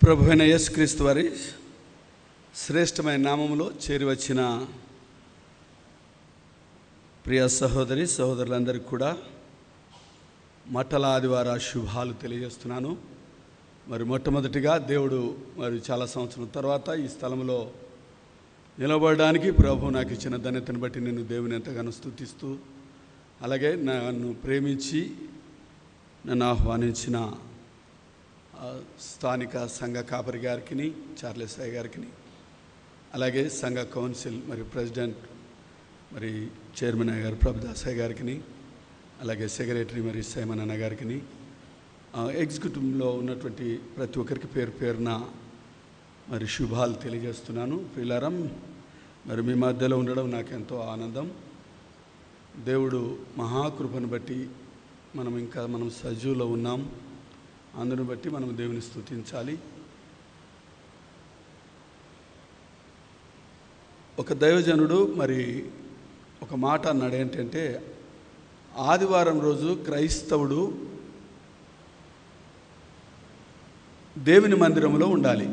ప్రభువైన యేసుక్రీస్తు వారి శ్రేష్టమైన నామములో చేరి వచ్చిన ప్రియ సహోదరి సహోదరులందరికీ కూడా మట్టల ఆదివార శుభాలు తెలియజేస్తున్నాను. మరి మొట్టమొదటిగా దేవుడు చాలా సంవత్సరం తర్వాత ఈ స్థలంలో నిలబడడానికి ప్రభు నాకు ఇచ్చిన ధన్యతను బట్టి నేను దేవుని ఎంతగానో స్తుతిస్తూ, అలాగే నన్ను ప్రేమించి నన్ను ఆహ్వానించిన స్థానిక సంఘ కాపరి గారికి, చార్లెస్ అయ్య గారికి, అలాగే సంఘ కౌన్సిల్ ప్రెసిడెంట్ చైర్మన్ అయ్య గారు ప్రభుదాస్ అయ్య గారికి, అలాగే సెక్రటరీ సైమన్ అన్న గారికి, ఎగ్జిక్యూటివ్లో ఉన్నటువంటి ప్రతి ఒక్కరికి పేరు పేరున శుభాలు తెలియజేస్తున్నాను. ప్రియులారా, మీ మధ్యలో ఉండడం నాకెంతో ఆనందం. దేవుడు మహాకృపను బట్టి మనం సజీవులో ఉన్నాం. అందును బట్టి మనం దేవుని స్తుతించాలి. ఒక దైవజనుడు ఒక మాట అన్నాడు. ఏంటంటే, ఆదివారం రోజు క్రైస్తవుడు దేవుని మందిరంలో ఉండాలి,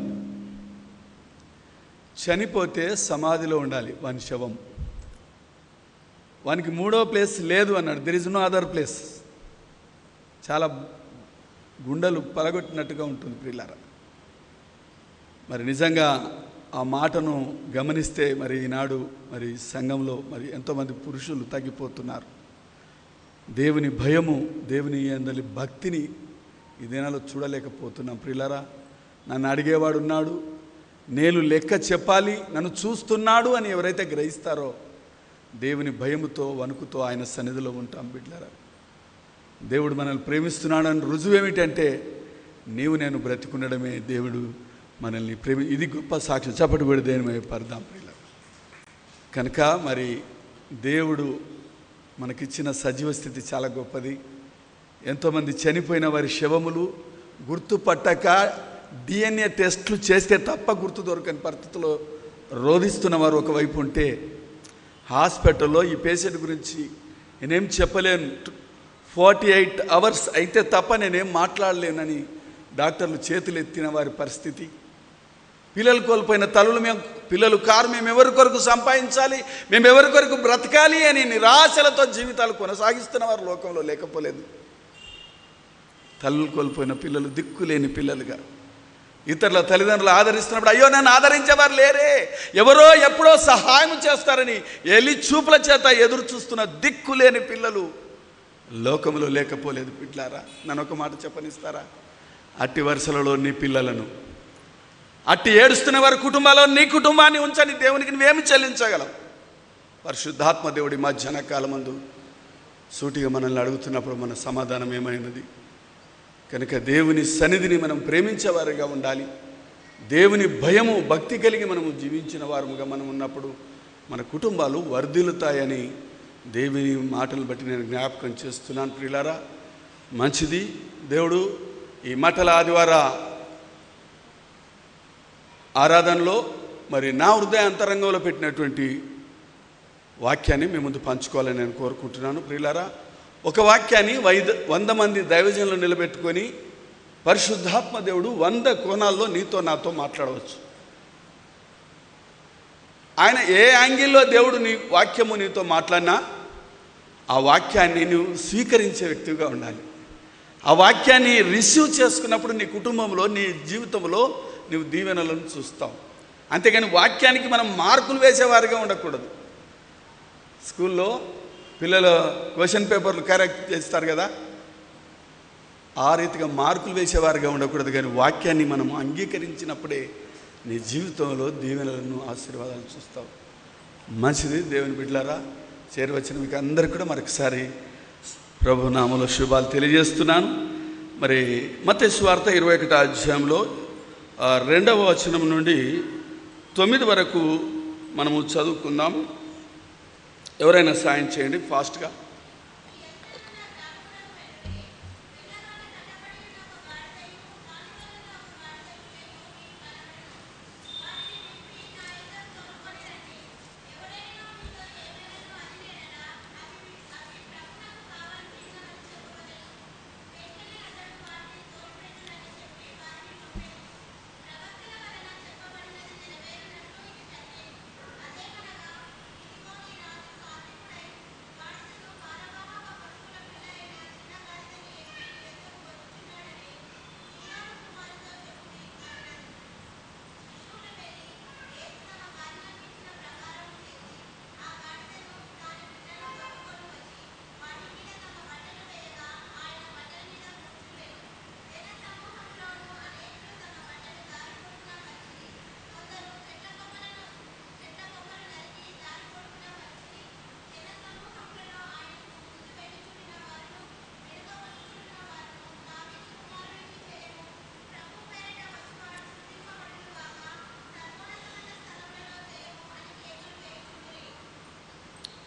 చనిపోతే సమాధిలో ఉండాలి వాని శవం. వానికి మూడో ప్లేస్ లేదు అన్నాడు. There is no other place. చాలా గుండెలు పలగొట్టినట్టుగా ఉంటుంది ప్రియులారా. నిజంగా ఆ మాటను గమనిస్తే ఈనాడు సంఘంలో ఎంతోమంది పురుషులు తగ్గిపోతున్నారు. దేవుని భయము, దేవుని అందరి భక్తిని ఈ దినాల్లో చూడలేకపోతున్నాం ప్రియులారా. నన్ను అడిగేవాడు ఉన్నాడు, నేను లెక్క చెప్పాలి, నన్ను చూస్తున్నాడు అని ఎవరైతే గ్రహిస్తారో దేవుని భయముతో వణుకుతో ఆయన సన్నిధిలో ఉంటాం బిడ్డలారా. దేవుడు మనల్ని ప్రేమిస్తున్నాడని రుజువు ఏమిటంటే, నీవు నేను బ్రతికుండడమే దేవుడు మనల్ని ఇది గొప్ప సాక్ష్యం. చప్పటి కూడా దేని పడదాం ప్రియులారా. కనుక దేవుడు మనకిచ్చిన సజీవ స్థితి చాలా గొప్పది. ఎంతోమంది చనిపోయిన వారి శవములు గుర్తుపట్టక DNA టెస్టులు చేస్తే తప్ప గుర్తు దొరకని పరిస్థితుల్లో రోధిస్తున్న వారు ఒకవైపు ఉంటే, హాస్పిటల్లో ఈ పేషెంట్ గురించి నేనేం చెప్పలేను, 48 hours అయితే తప్ప నేనేం మాట్లాడలేనని డాక్టర్లు చేతులు ఎత్తిన వారి పరిస్థితి. పిల్లలు కోల్పోయిన తల్లులు, పిల్లలు కారు, మేము ఎవరి కొరకు సంపాదించాలి, మేము ఎవరి కొరకు బ్రతకాలి అని నిరాశలతో జీవితాలు కొనసాగిస్తున్న వారు లోకంలో లేకపోలేదు. తల్లులు కోల్పోయిన పిల్లలు దిక్కులేని పిల్లలుగా ఇతరుల తల్లిదండ్రులు ఆదరిస్తున్నప్పుడు, అయ్యో నన్ను ఆదరించేవారు లేరే, ఎవరో ఎప్పుడో సహాయం చేస్తారని ఎలి చూపుల చేత ఎదురు చూస్తున్న దిక్కులేని పిల్లలు లోకంలో లేకపోలేదు బిడ్డలారా. నన్ను ఒక మాట చెప్పనిస్తారా? అట్టి వరుసలలో నీ పిల్లలను, అట్టి ఏడుస్తున్న వారి కుటుంబాల్లో నీ కుటుంబాన్ని ఉంచని దేవునికి నువ్వేమి చెల్లించగలవు? పరిశుద్ధాత్మ దేవుడి మధ్యాహ్న కాలమందు సూటిగా మనల్ని అడుగుతున్నప్పుడు మన సమాధానం ఏమైనది? కనుక దేవుని సన్నిధిని మనం ప్రేమించేవారుగా ఉండాలి. దేవుని భయము, భక్తి కలిగి మనము జీవించిన వారముగా మనం ఉన్నప్పుడు మన కుటుంబాలు వర్ధిల్లుతాయని దేవుని మాటలు బట్టి నేను జ్ఞాపకం చేస్తున్నాను ప్రియులారా. మంచిది. దేవుడు ఈ మట్టల ఆదివార ఆరాధనలో నా హృదయ అంతరంగంలో పెట్టినటువంటి వాక్యాన్ని మీ ముందు పంచుకోవాలని నేను కోరుకుంటున్నాను ప్రియులారా. ఒక వాక్యాన్ని 100 మంది దైవజనులు నిలబెట్టుకొని పరిశుద్ధాత్మ దేవుడు 100 కోణాల్లో నీతో నాతో మాట్లాడవచ్చు. ఆయన ఏ యాంగిల్లో దేవుడు నీ వాక్యము నీతో మాట్లాడినా ఆ వాక్యాన్ని నువ్వు స్వీకరించే వ్యక్తిగా ఉండాలి. ఆ వాక్యాన్ని రిసీవ్ చేసుకున్నప్పుడు నీ కుటుంబంలో, నీ జీవితంలో నువ్వు దీవెనలను చూస్తావు. అంతేగాని వాక్యానికి మనం మార్కులు వేసేవారిగా ఉండకూడదు. స్కూల్లో పిల్లలు క్వశ్చన్ పేపర్లు కరెక్ట్ చేస్తారు కదా, ఆ రీతిగా మార్కులు వేసేవారిగా ఉండకూడదు. కానీ వాక్యాన్ని మనం అంగీకరించినప్పుడే నీ జీవితంలో దీవెనలను, ఆశీర్వాదాలు చూస్తావు. మంచిది. దేవుని బిడ్డలారా, చేరవచ్చిన మీకు అందరికీ కూడా మరొకసారి ప్రభు నామములో శుభాలు తెలియజేస్తున్నాను. మత్తయి సువార్త 21వ అధ్యాయంలో 2వ వచనం నుండి 9 వరకు మనము చదువుకుందాం. ఎవరైనా సాయం చేయండి ఫాస్ట్గా.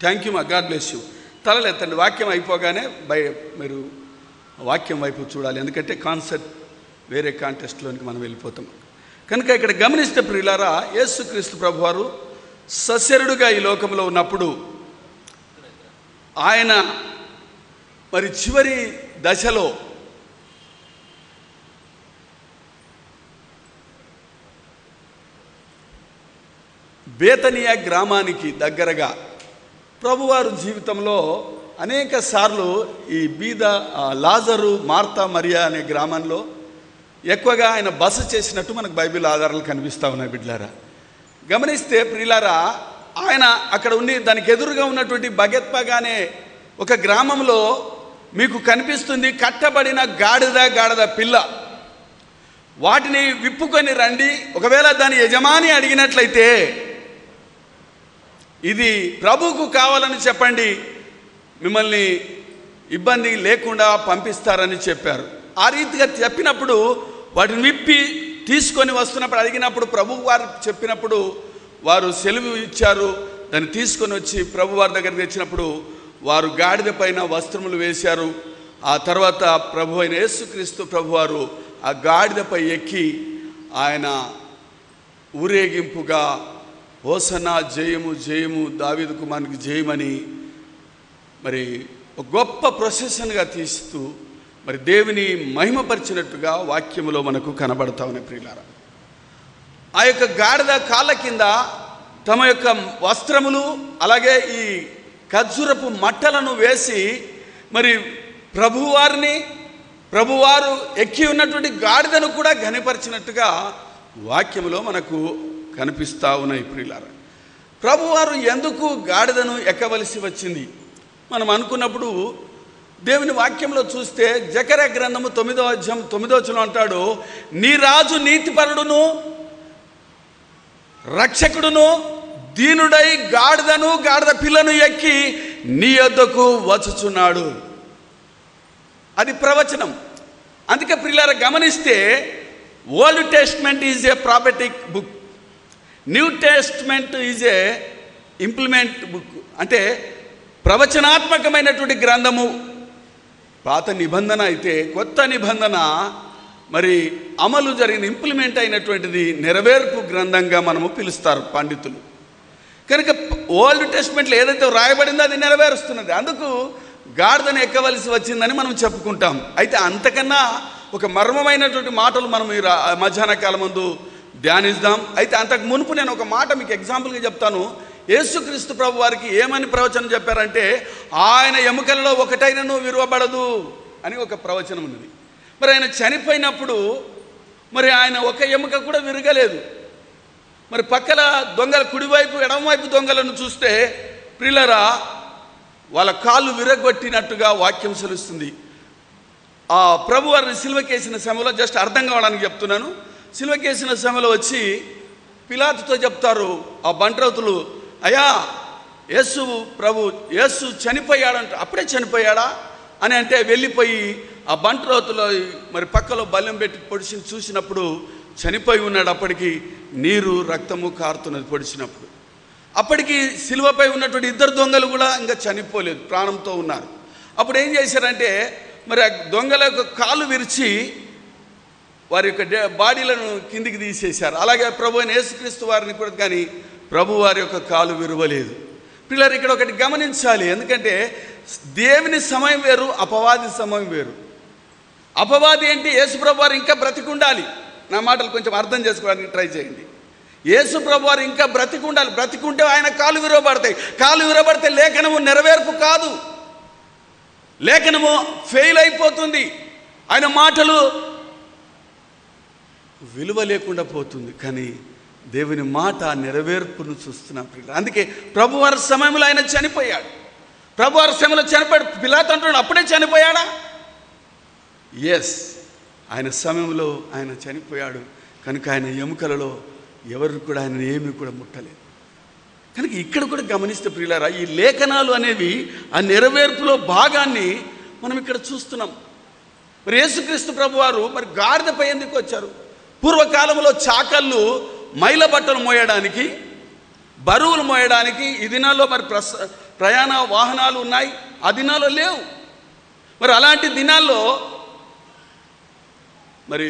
థ్యాంక్ యూ మా, గాడ్ బ్లెస్ యూ. తలలెత్తండి. వాక్యం అయిపోగానే మీరు వాక్యం వైపు చూడాలి, ఎందుకంటే కాన్సెప్ట్ వేరే కాంటెస్ట్లోనికి మనం వెళ్ళిపోతాం కనుక. ఇక్కడ గమనిస్తే ప్రియులారా, యేసుక్రీస్తు ప్రభువారు సశరీరుడుగా ఈ లోకంలో ఉన్నప్పుడు ఆయన మరి చివరి దశలో బేతనియా గ్రామానికి దగ్గరగా ప్రభువారు జీవితంలో అనేక సార్లు ఈ బీద లాజరు, మార్తా, మరియా అనే గ్రామంలో ఎక్కువగా ఆయన బస చేసినట్టు మనకు బైబిల్ ఆధారాలు కనిపిస్తూ ఉన్నాయి. బిడ్లారా గమనిస్తే ప్రియులారా, ఆయన అక్కడ ఉండి దానికి ఎదురుగా ఉన్నటువంటి బగెత్పగా అనే ఒక గ్రామంలో మీకు కనిపిస్తుంది కట్టబడిన గాడిద పిల్ల. వాటిని విప్పుకొని రండి, ఒకవేళ దాని యజమాని అడిగినట్లయితే ఇది ప్రభువుకు కావాలని చెప్పండి, మిమ్మల్ని ఇబ్బంది లేకుండా పంపిస్తారని చెప్పారు. ఆ రీతిగా చెప్పినప్పుడు వాటిని విప్పి తీసుకొని వస్తున్నప్పుడు అడిగినప్పుడు ప్రభువు వారు చెప్పినప్పుడు వారు సెలవు ఇచ్చారు. దాన్ని తీసుకొని వచ్చి ప్రభువారి దగ్గర తెచ్చినప్పుడు వారు గాడిద పైన వస్త్రములు వేశారు. ఆ తర్వాత ప్రభు అయిన యేసుక్రీస్తు ప్రభువారు ఆ గాడిదపై ఎక్కి ఆయన ఊరేగింపుగా హోసన్నా, జయము జయము దావీదు కుమారునికి జయమని మరి ఒక గొప్ప ప్రొసెషన్గా తీస్తూ మరి దేవుని మహిమపరిచినట్టుగా వాక్యములో మనకు కనబడతా ఉన్నాయి ప్రియులారా. ఆ యొక్క గాడిద కాళ్ళ కింద తమ యొక్క వస్త్రములు అలాగే ఈ ఖర్జూరపు మట్టలను వేసి మరి ప్రభువారు ఎక్కి ఉన్నటువంటి గాడిదను కూడా ఘనపరిచినట్టుగా వాక్యములో మనకు కనిపిస్తూ ఉన్నాయి ప్రియులారా. ప్రభువారు ఎందుకు గాడిదను ఎక్కవలసి వచ్చింది మనం అనుకున్నప్పుడు దేవుని వాక్యంలో చూస్తే జకర్యా గ్రంథము 9వ అధ్యాయం 9వ వచనం అంటాడు, నీ రాజు నీతిపరుడును రక్షకుడును దీనుడై గాడిద పిల్లను ఎక్కి నీ యొద్దకు వచ్చుచున్నాడు. అది ప్రవచనం. అందుకే ప్రియులారా గమనిస్తే old testament is a prophetic book, new testament is a implement book. అంటే ప్రవచనాత్మకమైనటువంటి గ్రంథము పాత నిబంధన అయితే, కొత్త నిబంధన మరి అమలు జరిగిన ఇంప్లిమెంట్ అయినటువంటిది నెరవేర్పు గ్రంథంగా మనము పిలుస్తారు పండితులు. కనుక ఓల్డ్ టెస్ట్మెంట్లో ఏదైతే రాయబడిందో అది నెరవేరుస్తున్నది. అందుకు గాడిదను ఎక్కవలసి వచ్చిందని మనం చెప్పుకుంటాం. అయితే అంతకన్నా ఒక మర్మమైనటువంటి మాటలు మనం ఈ మధ్యాహ్న కాలం ముందు ధ్యానిద్దాం. అయితే అంతకు మునుపు నేను ఒక మాట మీకు ఎగ్జాంపుల్గా చెప్తాను. యేసుక్రీస్తు ప్రభు వారికి ఏమని ప్రవచనం చెప్పారంటే, ఆయన ఎముకలలో ఒకటైనను విరువబడదు అని ఒక ప్రవచనం ఉన్నది. మరి ఆయన చనిపోయినప్పుడు మరి ఆయన ఒక ఎముక కూడా విరగలేదు. మరి పక్కల దొంగల కుడివైపు ఎడమవైపు దొంగలను చూస్తే ప్రియులారా వాళ్ళ కాళ్ళు విరగొట్టినట్టుగా వాక్యం సెలుస్తుంది. ఆ ప్రభు వారిని సిలువకేసిన సమయంలో, జస్ట్ అర్థం కావడానికి చెప్తున్నాను, సిలువకేసిన సమయంలో వచ్చి పిలాతుతో చెప్తారు ఆ బంట్రౌతులు, అయ్యా యేసు చనిపోయాడంట. అప్పుడే చనిపోయాడా అని అంటే వెళ్ళిపోయి ఆ బంట్రౌతులో మరి పక్కలో బల్లెం పెట్టి పొడిచి చూసినప్పుడు చనిపోయి ఉన్నాడు. అప్పటికి నీరు రక్తము కారుతున్నది పొడిచినప్పుడు. అప్పటికి సిలువపై ఉన్నటువంటి ఇద్దరు దొంగలు కూడా ఇంకా చనిపోలేదు, ప్రాణంతో ఉన్నారు. అప్పుడు ఏం చేశారంటే మరి ఆ దొంగల యొక్క కాలు విరిచి వారి యొక్క బాడీలను కిందికి తీసేశారు. అలాగే ప్రభు అయిన యేసుక్రీస్తు వారిని కూడా, కానీ ప్రభు వారి యొక్క కాలు విరవలేదు. పిల్లలు ఇక్కడ ఒకటి గమనించాలి, ఎందుకంటే దేవుని సమయం వేరు, అపవాది సమయం వేరు. అపవాది ఏంటి? యేసు ప్రభు వారు ఇంకా బ్రతికుండాలి. నా మాటలు కొంచెం అర్థం చేసుకోవడానికి ట్రై చేయండి. యేసు ప్రభు వారు ఇంకా బ్రతికుండాలి. బ్రతికుంటే ఆయన కాలు విరవబడతాయి. కాలు విరవబడితే లేఖనము నెరవేర్పు కాదు, లేఖనము ఫెయిల్ అయిపోతుంది. ఆయన మాటలు విలువ లేకుండా పోతుంది. కానీ దేవుని మాట నెరవేర్పును చూస్తున్నాం. అందుకే ప్రభువారి సమయంలో ఆయన చనిపోయాడు. ప్రభువారి సమయంలో చనిపోయాడు. పిలాతు అంటున్నాడు, అప్పుడే చనిపోయాడా? ఎస్, ఆయన సమయంలో ఆయన చనిపోయాడు. కనుక ఆయన ఎముకలలో ఎవరు కూడా ఆయన ఏమీ కూడా ముట్టలేదు. కనుక ఇక్కడ కూడా గమనిస్తే ప్రియులారా, ఈ లేఖనాలు అనేవి ఆ నెరవేర్పులో భాగాన్ని మనం ఇక్కడ చూస్తున్నాం. మరి యేసుక్రీస్తు ప్రభువారు మరి గాడిదపై ఎందుకు వచ్చారు? పూర్వకాలంలో చాకళ్ళు మైల బట్టలు మోయడానికి, బరువులు మోయడానికి, ఈ దినాల్లో మరి ప్రయాణ వాహనాలు ఉన్నాయి, ఆ దినాల్లో లేవు. మరి అలాంటి దినాల్లో మరి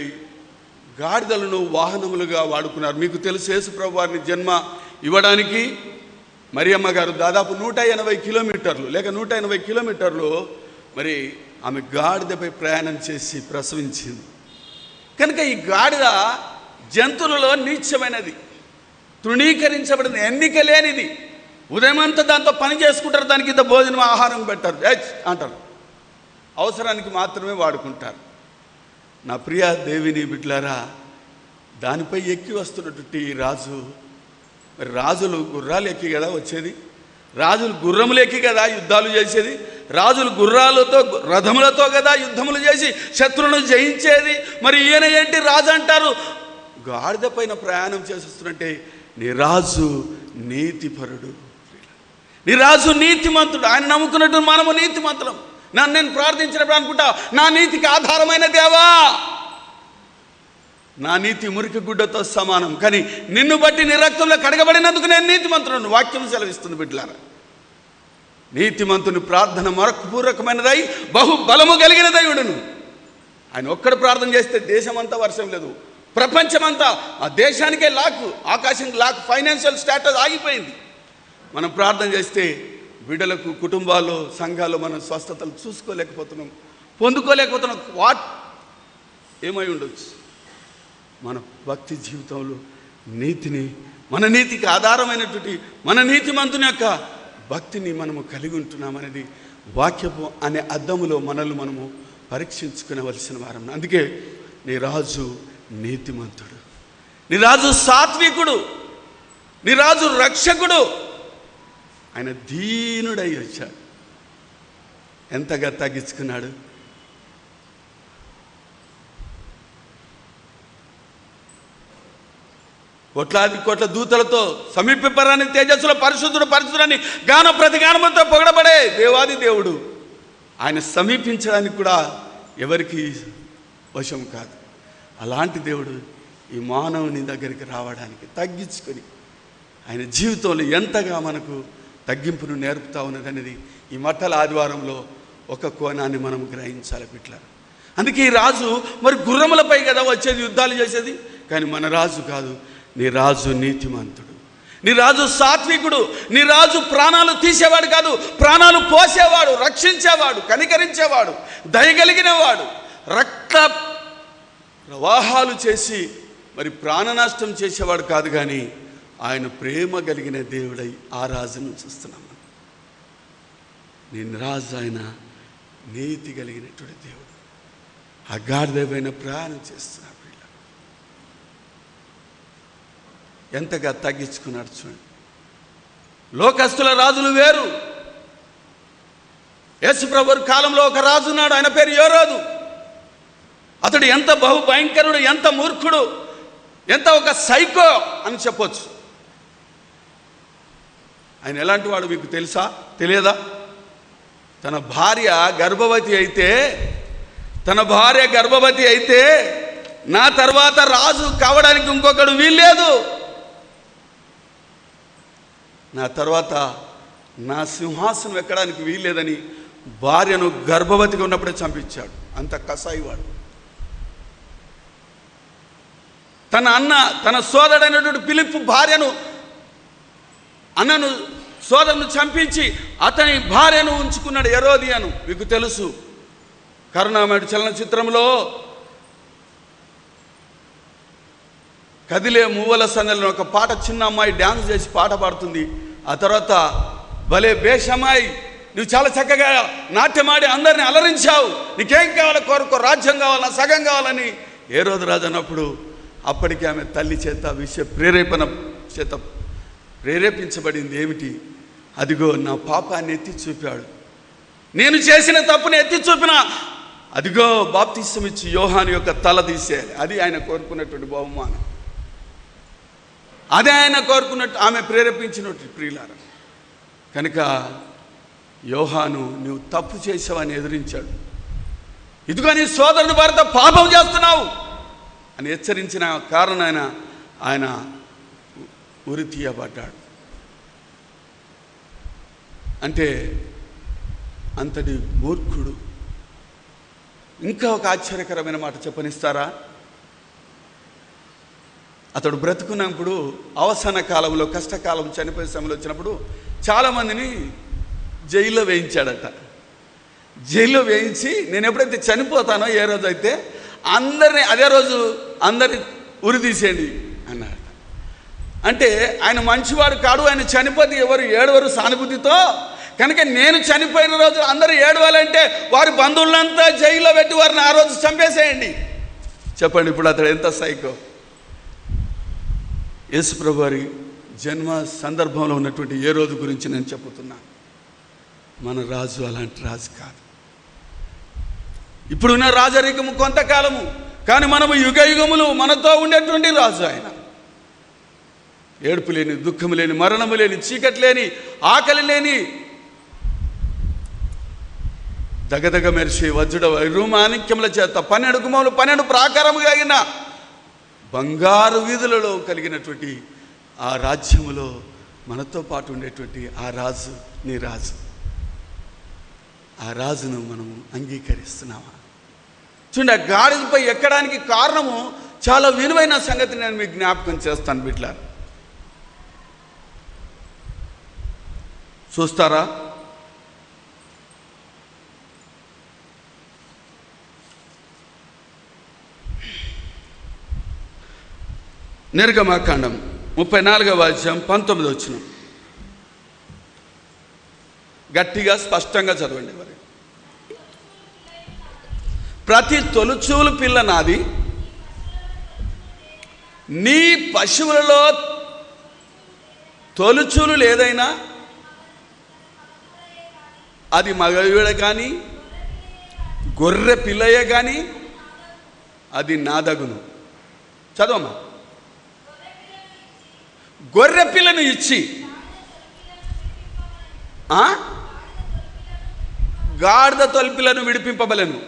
గాడిదలను వాహనములుగా వాడుకున్నారు. మీకు తెలుసు, యేసుప్రభు వారిని జన్మ ఇవ్వడానికి మరియమ్మ గారు దాదాపు 180 కిలోమీటర్లు లేక 180 కిలోమీటర్లు మరి ఆమె గాడిదపై ప్రయాణం చేసి ప్రసవించింది. కనుక ఈ గాడిద జంతువులలో నీచమైనది, తృణీకరించబడింది, ఎన్నిక లేనిది. ఉదయమంతా దాంతో పని చేసుకుంటారు, దానికి ఇంత భోజనం ఆహారం పెట్టారు అంటారు, అవసరానికి మాత్రమే వాడుకుంటారు. నా ప్రియ దేవిని బిడ్డలారా, దానిపై ఎక్కి వస్తున్నటువంటి రాజు, మరి రాజులు గుర్రాలు ఎక్కి కదా వచ్చేది, రాజులు గుర్రములు ఎక్కి కదా యుద్ధాలు చేసేది, రాజులు గుర్రాలతో రథములతో కదా యుద్ధములు చేసి శత్రువులను జయించేది. మరి ఈయన ఏంటి రాజు అంటారు? గాడిద పైన ప్రయాణం చేసేస్తున్నట్టే నీ రాజు నీతిపరుడు, నీ రాజు నీతిమంతుడు. ఆయన నమ్ముకున్నట్టు మనము నీతిమంతులం. నేను ప్రార్థించినప్పుడు అనుకుంటా, నా నీతికి ఆధారమైన దేవా, నా నీతి మురికి గుడ్డతో సమానం, కానీ నిన్ను బట్టి నీ రక్తంలో కడగబడినందుకు నేను నీతిమంతులను. వాక్యం సెలవిస్తుంది బిడ్డలారా. నీతిమంతుని ప్రార్థన మరొకపూర్వకమైనదై బహుబలము కలిగిన దేవుడును. ఆయన ఒక్కడు ప్రార్థన చేస్తే దేశమంతా వర్షం లేదు, ప్రపంచమంతా, ఆ దేశానికే లాక్, ఆకాశం లాక్, ఫైనాన్షియల్ స్టేటస్ ఆగిపోయింది. మనం ప్రార్థన చేస్తే బిడ్డలకు, కుటుంబాల్లో, సంఘాల్లో మనం స్వస్థతలు చూసుకోలేకపోతున్నాం, పొందుకోలేకపోతున్నాం. ఏమై ఉండొచ్చు? మన భక్తి జీవితంలో నీతిని, మన నీతికి ఆధారమైనటువంటి మన నీతిమంతుని యొక్క భక్తిని మనము కలిగి ఉంటున్నామనేది వాక్యము అనే అద్దములో మనల్ని మనము పరీక్షించుకునవలసిన వారం. అందుకే నీ రాజు నీతిమంతుడు, నీ రాజు సాత్వికుడు, నీ రాజు రక్షకుడు. ఆయన దీనుడై వచ్చాడు. ఎంతగా తగ్గించుకున్నాడు. కోట్లాది కోట్ల దూతలతో సమీపరాని తేజస్సులో పరిశుద్ధుడు పరిశుద్ధుడని గాన ప్రతిగానముతో పొగడబడే దేవాది దేవుడు ఆయన సమీపించడానికి కూడా ఎవరికి వశం కాదు. అలాంటి దేవుడు ఈ మానవుని దగ్గరికి రావడానికి తగ్గించుకొని ఆయన జీవితంలో ఎంతగా మనకు తగ్గింపును నేర్పుతా ఉన్నది అనేది ఈ మట్టల ఆదివారంలో ఒక కోణాన్ని మనం గ్రహించాలి బిడ్డలారా. అందుకే ఈ రాజు మరి గుర్రములపై కదా వచ్చేది, యుద్ధాలు చేసేది. కానీ మన రాజు కాదు. నీ రాజు నీతిమంతుడు, నీ రాజు సాత్వికుడు, నీ రాజు ప్రాణాలు తీసేవాడు కాదు, ప్రాణాలు పోసేవాడు, రక్షించేవాడు, కనికరించేవాడు, దయగలిగినవాడు, రక్త ప్రవాహాలు చేసి మరి ప్రాణ నష్టం చేసేవాడు కాదు. కానీ ఆయన ప్రేమ కలిగిన దేవుడై ఆ రాజును చూస్తున్నాం. నేను రాజు, ఆయన నీతి కలిగినటువంటి దేవుడు. ఆ గాడిదపైన ప్రయాణం చేస్తున్నాడు. ఎంతగా తగ్గించుకున్నాడు చూడండి. లోకస్తుల రాజులు వేరు. యేసుప్రభు కాలంలో ఒక రాజు ఉన్నాడు, ఆయన పేరు యోరోదు. అతడు ఎంత బహుభయంకరుడు, ఎంత మూర్ఖుడు, ఎంత ఒక సైకో అని చెప్పొచ్చు. ఆయన ఎలాంటి వాడు మీకు తెలుసా, తెలియదా? తన భార్య గర్భవతి అయితే నా తర్వాత రాజు కావడానికి ఇంకొకడు వీల్లేదు, నా తర్వాత నా సింహాసనం ఎక్కడానికి వీల్లేదని భార్యను గర్భవతిగా ఉన్నప్పుడే చంపించాడు. అంత కసాయివాడు. తన సోదరుడైనటువంటి ఫిలిప్పు సోదరును చంపించి అతని భార్యను ఉంచుకున్నాడు, హెరోదియను. మీకు తెలుసు, కరుణామయుడు చలనచిత్రంలో కదిలే మువ్వల సందడిలో ఒక పాట, చిన్న అమ్మాయి డ్యాన్స్ చేసి పాట పాడుతుంది. ఆ తర్వాత భలే బేషమ్మాయి, నువ్వు చాలా చక్కగా నాట్యమాడి అందరిని అలరించావు, నీకేం కావాలో కోరుకో, రాజ్యం కావాలన్నా సగం కావాలని హేరోదు రాజు అన్నప్పుడు అప్పటికి ఆమె తల్లి చేత ప్రేరేపణ చేత ప్రేరేపించబడింది. ఏమిటి? అదిగో నా పాపాన్ని ఎత్తి చూపాడు, నేను చేసిన తప్పుని ఎత్తి చూపిన, అదిగో బాప్తిసం ఇచ్చి యోహాను యొక్క తల తీసేయాలి. అది ఆయన కోరుకున్నటువంటి బహుమానం. అదే ఆయన కోరుకున్నట్టు ఆమె ప్రేరేపించినట్టు ప్రియులారా. కనుక యోహాను నువ్వు తప్పు చేసావని ఎదిరించాడు. ఇదిగో నీ సోదరుని భార్యతో పాపం చేస్తున్నావు అని హెచ్చరించిన కారణాన ఆయన ఉరి తీయబడ్డాడు. అంటే అంతటి మూర్ఖుడు. ఇంకా ఒక ఆశ్చర్యకరమైన మాట చెప్పనిస్తారా? అతడు బ్రతుకున్నప్పుడు అవసాన కాలంలో కష్టకాలం చనిపోయే సమయంలో వచ్చినప్పుడు చాలామందిని జైల్లో వేయించాడట. జైల్లో వేయించి నేను ఎప్పుడైతే చనిపోతానో ఏ రోజు అయితే అందరినీ అదే రోజు అందరిని ఉరి తీసేయండి అన్నాడట. అంటే ఆయన మంచివాడు కాడు, ఆయన చనిపోతే ఎవరు ఏడవరు సానుభూతితో. కనుక నేను చనిపోయిన రోజు అందరూ ఏడవాలంటే వారి బంధువులంతా జైల్లో పెట్టి వారిని ఆ రోజు చంపేసేయండి. చెప్పండి, ఇప్పుడు అతడు ఎంత సైకో. యేసుప్రభు వారి జన్మ సందర్భంలో ఉన్నటువంటి ఏ రోజు గురించి నేను చెబుతున్నాను. మన రాజు అలాంటి రాజు కాదు. ఇప్పుడున్న రాజరికము కొంతకాలము, కానీ మనము యుగ యుగములు మనతో ఉండేటువంటి రాజు ఆయన. ఏడుపు లేని, దుఃఖము లేని, మరణము లేని, చీకటి లేని, ఆకలి లేని, దగదగ మెరిసి వజ్రుడ వైరుమాణిక్యముల చేత 12 గుమ్మములు 12 ప్రాకారము కలిగిన బంగారు వీధులలో కలిగినటువంటి ఆ రాజ్యములో మనతో పాటు ఉండేటువంటి ఆ రాజు నీ రాజు. ఆ రాజును మనము అంగీకరిస్తున్నామా? చూడండి, ఆ గాడిదపై ఎక్కడానికి కారణము చాలా విలువైన సంగతి నేను మీకు జ్ఞాపకం చేస్తాను. బిడ్డలారా, చూస్తారా? నిర్గమకాండం 34వ అధ్యాయం 19వ వచనం గట్టిగా స్పష్టంగా చదవండి. మరి ప్రతి తొలుచూలు పిల్ల నాది, నీ పశువులలో తొలుచూలు లేదైనా అది మగవిడ కానీ గొర్రె పిల్లయే కానీ అది నాదగును. చదవమ్మా. గొర్రె పిల్లను ఇచ్చి గాడిద తొలిపిలను విడిపింపబలను,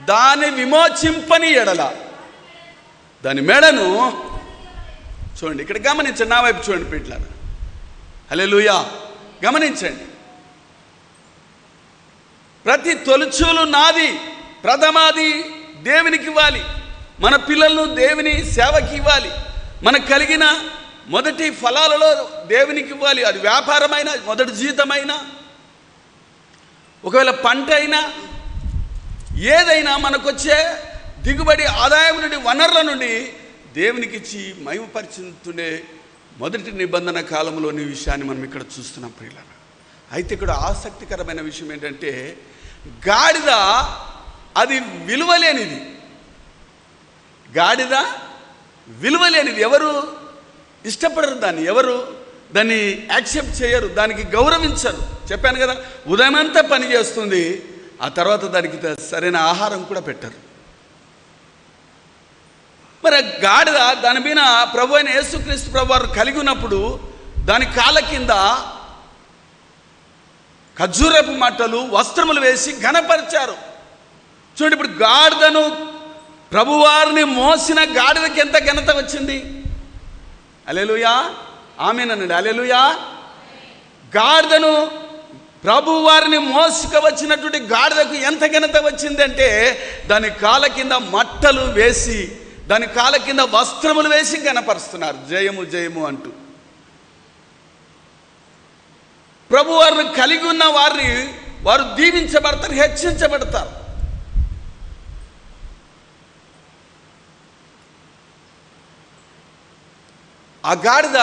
దాని విమోచింపని ఎడల దాని మెడను. చూడండి, ఇక్కడ గమనించండి, నా వైపు చూడండి పిల్లలు. హల్లెలూయా, గమనించండి. ప్రతి తొలుచూలు నాది, ప్రథమాది దేవునికి ఇవ్వాలి. మన పిల్లలను దేవుని సేవకి ఇవ్వాలి. మనకు కలిగిన మొదటి ఫలాలలో దేవునికి ఇవ్వాలి. అది వ్యాపారమైన, మొదటి జీతమైనా, ఒకవేళ పంట అయినా, ఏదైనా మనకొచ్చే దిగుబడి ఆదాయం నుండి, వనరుల నుండి దేవునికి ఇచ్చి మహిమపరిచుతుండే మొదటి నిబంధన కాలంలోని విషయాన్ని మనం ఇక్కడ చూస్తున్నాం ప్రియులారా. అయితే ఇక్కడ ఆసక్తికరమైన విషయం ఏంటంటే, గాడిద అది విలువలేనిది. గాడిద విలువలేనిది. ఎవరు ఇష్టపడరు దాన్ని, ఎవరు దాన్ని యాక్సెప్ట్ చేయరు, దానికి గౌరవించరు. చెప్పాను కదా, ఉదయం అంతా పని చేస్తుంది, ఆ తర్వాత దానికి సరైన ఆహారం కూడా పెట్టరు. మరి గాడిద దాని మీద ప్రభు అయిన యేసుక్రీస్తు ప్రభు వారు కలిగి ఉన్నప్పుడు దాని కాళ్ళ కింద ఖర్జూరపు మట్టలు, వస్త్రములు వేసి ఘనపరిచారు. చూడండి, ఇప్పుడు గాడిదను ప్రభువారిని మోసిన గాడిదకి ఎంత ఘనత వచ్చింది. హల్లెలూయా, ఆమేనండి. హల్లెలూయా. గాడిదను ప్రభువారిని మోసుక వచ్చినటువంటి గాడిదకు ఎంత ఘనత వచ్చిందంటే, దాని కాళ్ళ కింద మట్టలు వేసి, దాని కాళ్ళ కింద వస్త్రములు వేసి ఘనపరుస్తున్నారు, జయము జయము అంటూ. ప్రభువారిని కలిగి ఉన్న వారు దీవించబడతారు, హెచ్చించబడతారు. ఆ గాడిద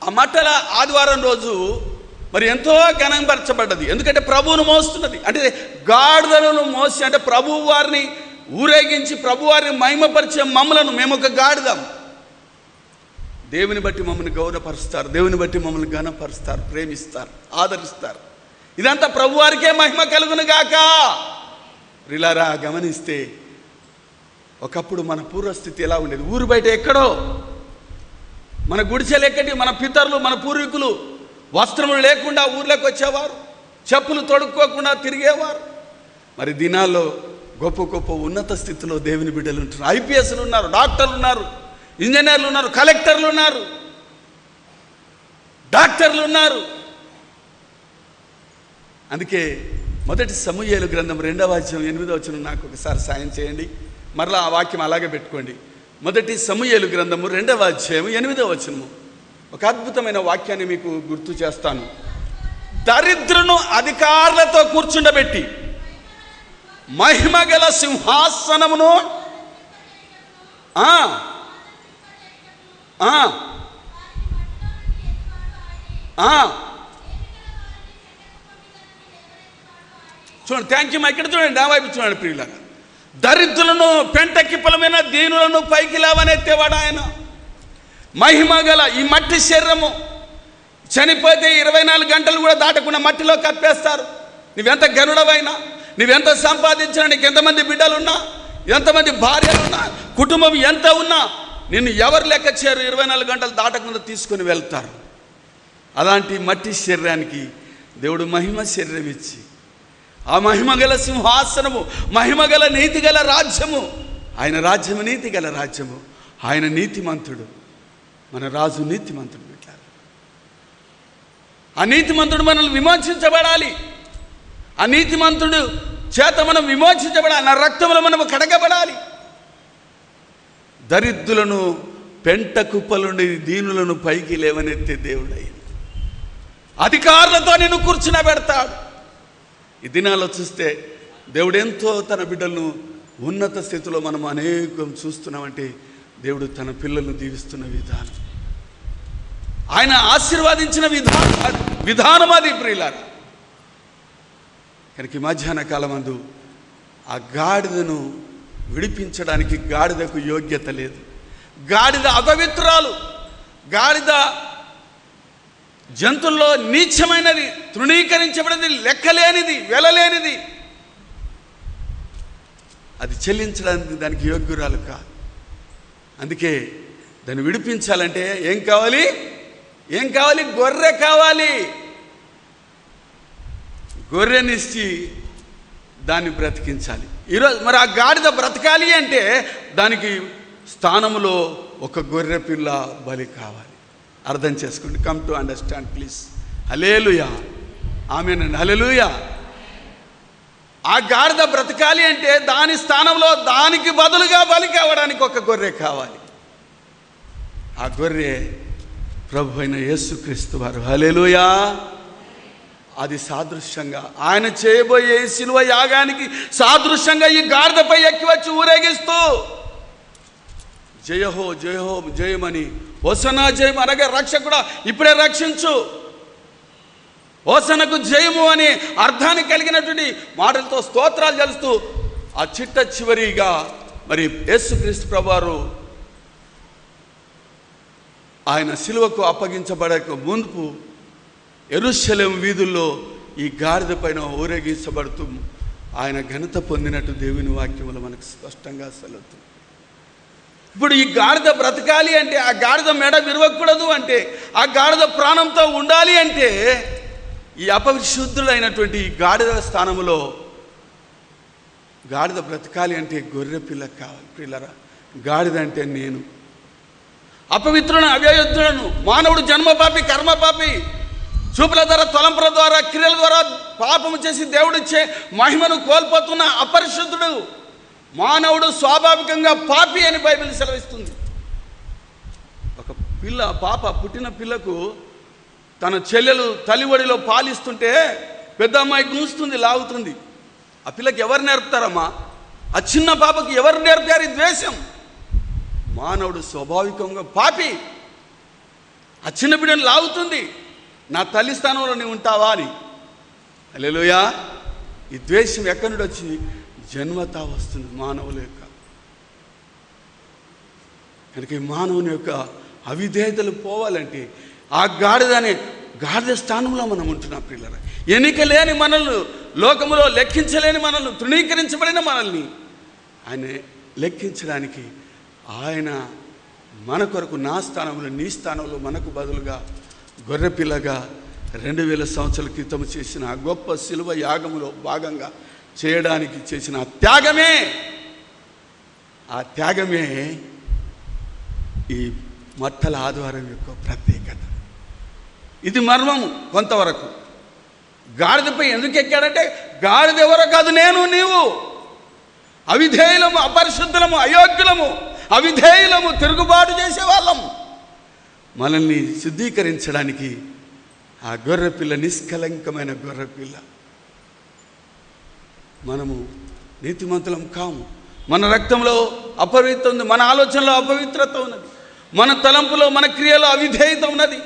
ఆ మట్టల ఆదివారం రోజు మరి ఎంతో ఘనపరచబడ్డది. ఎందుకంటే ప్రభువును మోస్తున్నది. అంటే గాడిదలను మోసి, అంటే ప్రభువు వారిని ఊరేగించి ప్రభువారిని మహిమపరిచే మమ్మలను, మేము ఒక గాడిదాం. దేవుని బట్టి మమ్మల్ని గౌరవపరుస్తారు, దేవుని బట్టి మమ్మల్ని ఘనపరుస్తారు, ప్రేమిస్తారు, ఆదరిస్తారు. ఇదంతా ప్రభువారికే మహిమ కలుగును గాక. ప్రియులారా, గమనిస్తే ఒకప్పుడు మన పూర్వస్థితి ఎలా ఉండేది? ఊరు బయట ఎక్కడో మన గుడిసెలు ఎక్కడి, మన పితరులు, మన పూర్వీకులు వస్త్రములు లేకుండా ఊర్లోకి వచ్చేవారు, చెప్పులు తొడుక్కోకుండా తిరిగేవారు. మరి దినాల్లో గొప్ప గొప్ప ఉన్నత స్థితిలో దేవుని బిడ్డలు ఉంటారు. ఐపీఎస్లు ఉన్నారు, డాక్టర్లు ఉన్నారు, ఇంజనీర్లు ఉన్నారు, కలెక్టర్లు ఉన్నారు. డాక్టర్లు ఉన్నారు. అందుకే మొదటి సమూయేలు గ్రంథం 2వ అధ్యాయం 8వ వచనం నాకు ఒకసారి సాయం చేయండి. మరలా ఆ వాక్యం అలాగే పెట్టుకోండి. మొదటి సమూయేలు గ్రంథము 2వ అధ్యాయం 8వ వచనము. ఒక అద్భుతమైన వాక్యాన్ని మీకు గుర్తు చేస్తాను. దరిద్రును అధికారులతో కూర్చుండబెట్టి మహిమగల సింహాసనమును చూడండి. Thank you. ఇక్కడ చూడండి, నా వైపు చూడండి ప్రియులారా. దరిద్రులను పెంటకిప్పలమైన దీనులను పైకి లేవనెత్తేవాడు ఆయన. మహిమగల ఈ మట్టి శరీరము చనిపోతే 24 గంటలు కూడా దాటకుండా మట్టిలో కప్పేస్తారు. నువ్వెంత గనుడవైనా, నువ్వెంత సంపాదించినా, నీకు ఎంతమంది బిడ్డలున్నా, ఎంతమంది భార్యలున్నా, కుటుంబం ఎంత ఉన్నా నిన్ను ఎవరు లెక్క చేయరు. 24 గంటలు దాటకుండా తీసుకొని వెళ్తారు. అలాంటి మట్టి శరీరానికి దేవుడు మహిమ శరీరం ఇచ్చి, ఆ మహిమగల సింహాసనము, మహిమగల నీతిగల రాజ్యము, ఆయన రాజ్యము నీతిగల రాజ్యము. ఆయన నీతిమంతుడు, మన రాజు నీతిమంతుడు. ఆ నీతిమంతుడు మనల్ని విమోచించబడాలి. ఆ నీతిమంతుడు చేత మనం విమోచించబడాలి. నా రక్తంలో మనము కడగబడాలి. దరిద్రులను పెంట కుప్పలుండి దీనులను పైకి లేవనెత్తే దేవుడయ్య. అధికారులతో నిన్ను కూర్చునబెడతాడు. ఈ దినాల్లో చూస్తే దేవుడు ఎంతో తన బిడ్డలను ఉన్నత స్థితిలో మనం అనేకం చూస్తున్నామంటే దేవుడు తన పిల్లలను దీవిస్తున్న విధానం, ఆయన ఆశీర్వాదించిన విధానం అది ప్రియులారా. కనుక మధ్యాహ్న కాలమందు ఆ గాడిదను విడిపించడానికి గాడిదకు యోగ్యత లేదు. గాడిద అపవిత్రాలు. గాడిద జంతువుల్లో నీచమైనది, తృణీకరించబడింది, లెక్కలేనిది, వెలలేనిది. అది చెల్లించడానికి దానికి యోగ్యురాలు కాదు. అందుకే దాన్ని విడిపించాలంటే ఏం కావాలి? గొర్రె కావాలి. గొర్రెనిచ్చి దాన్ని బ్రతికించాలి. ఈరోజు మరి ఆ గాడిద బ్రతకాలి అంటే దానికి స్థానంలో ఒక గొర్రె పిల్ల బలి కావాలి. అర్థం చేసుకోండి. Come to understand please. హల్లెలూయా, ఆమేన్, హల్లెలూయా. ఆ గాడిద బ్రతకాలి అంటే దాని స్థానంలో దానికి బదులుగా బలి కావడానికి ఒక గొర్రె కావాలి. ఆ గొర్రె ప్రభు అయిన యేసుక్రీస్తు వారు. హల్లెలూయా. అది సాదృశ్యంగా ఆయన చేయబోయే శిలువ యాగానికి సాదృశ్యంగా ఈ గాడిదపై ఎక్కి వచ్చి ఊరేగిస్తూ జయహో జయహో జయమని, హోసన్నా జయము అనగా రక్షకుడా ఇప్పుడే రక్షించు, హోసన్నకు జయము అని అర్థాన్ని కలిగినటువంటి మాటలతో స్తోత్రాలు చేస్తూ ఆ చిట్ట చివరిగా మరి యేసుక్రీస్తు ప్రభువారు ఆయన శిలువకు అప్పగించబడక ముందు యెరూషలేము వీధుల్లో ఈ గాడిద పైన ఊరేగించబడుతూ ఆయన ఘనత పొందినట్టు దేవుని వాక్యములు మనకు స్పష్టంగా సెలవుతుంది. ఇప్పుడు ఈ గాడిద బ్రతకాలి అంటే, ఆ గాడిద మెడ విరవకూడదు అంటే, ఆ గాడిద ప్రాణంతో ఉండాలి అంటే ఈ అపవిశుద్ధులైనటువంటి ఈ గాడిద స్థానంలో గాడిద బ్రతకాలి అంటే గొర్రె పిల్ల కావాలి. పిల్లరా, గాడిద అంటే నేను. అపవిత్రులను, అవ్యయుద్ధులను, మానవుడు జన్మపాపి, కర్మపాపి, చూపుల ద్వారా, తలంపుల ద్వారా, క్రియల ద్వారా పాపము చేసి దేవుడిచ్చే మహిమను కోల్పోతున్న అపరిశుద్ధుడు మానవుడు స్వాభావికంగా పాపి అని బైబిల్ సెలవిస్తుంది. ఒక పాప పుట్టిన పిల్లకు తన చెల్లెలు తల్లివడిలో పాలిస్తుంటే పెద్ద అమ్మాయి గుంస్తుంది, లాగుతుంది. ఆ పిల్లకి ఎవరు నేర్పుతారమ్మా? ఆ చిన్న పాపకి ఎవరు నేర్పారు ఈ ద్వేషం? మానవుడు స్వాభావికంగా పాపి. ఆ చిన్న బిడ్డను లాగుతుంది, నా తల్లి స్థానంలో నీవు ఉంటావా అని. హల్లెలూయా. ఈ ద్వేషం ఎక్కడి నుండి వచ్చింది? జన్మతా వస్తుంది మానవుల యొక్క. కనుక ఈ మానవుని యొక్క అవిధేయతలు పోవాలంటే ఆ గాడిద స్థానంలో మనం ఉంటున్నాం పిల్లలు. ఎన్నిక లేని మనల్ని, లోకములో లెక్కించలేని మనల్ని, తృణీకరించబడిన మనల్ని ఆయన లెక్కించడానికి ఆయన మన కొరకు నా స్థానంలో, నీ స్థానంలో మనకు బదులుగా గొర్రెపిల్లగా 2000 సంవత్సరాల క్రితం చేసిన ఆ గొప్ప శిలువ యాగములో భాగంగా చేయడానికి చేసిన ఆ త్యాగమే ఈ మట్టల ఆదివారం యొక్క ప్రత్యేకత. ఇది మర్మము. కొంతవరకు గాడిదపై ఎందుకు ఎక్కాడంటే, గాడిద ఎవరో కాదు, నేను నీవు అవిధేయులము, అపరిశుద్ధులము, అయోగ్యులము, అవిధేయులము, తిరుగుబాటు చేసేవాళ్ళము. మనల్ని శుద్ధీకరించడానికి ఆ గొర్రెపిల్ల, నిష్కలంకమైన గొర్రెపిల్ల. మనము నీతిమంతులం కాము. మన రక్తంలో అపవిత్రత ఉంది, మన ఆలోచనలో అపవిత్రత ఉన్నది, మన తలంపులో, మన క్రియలో అవిధేయత ఉన్నది.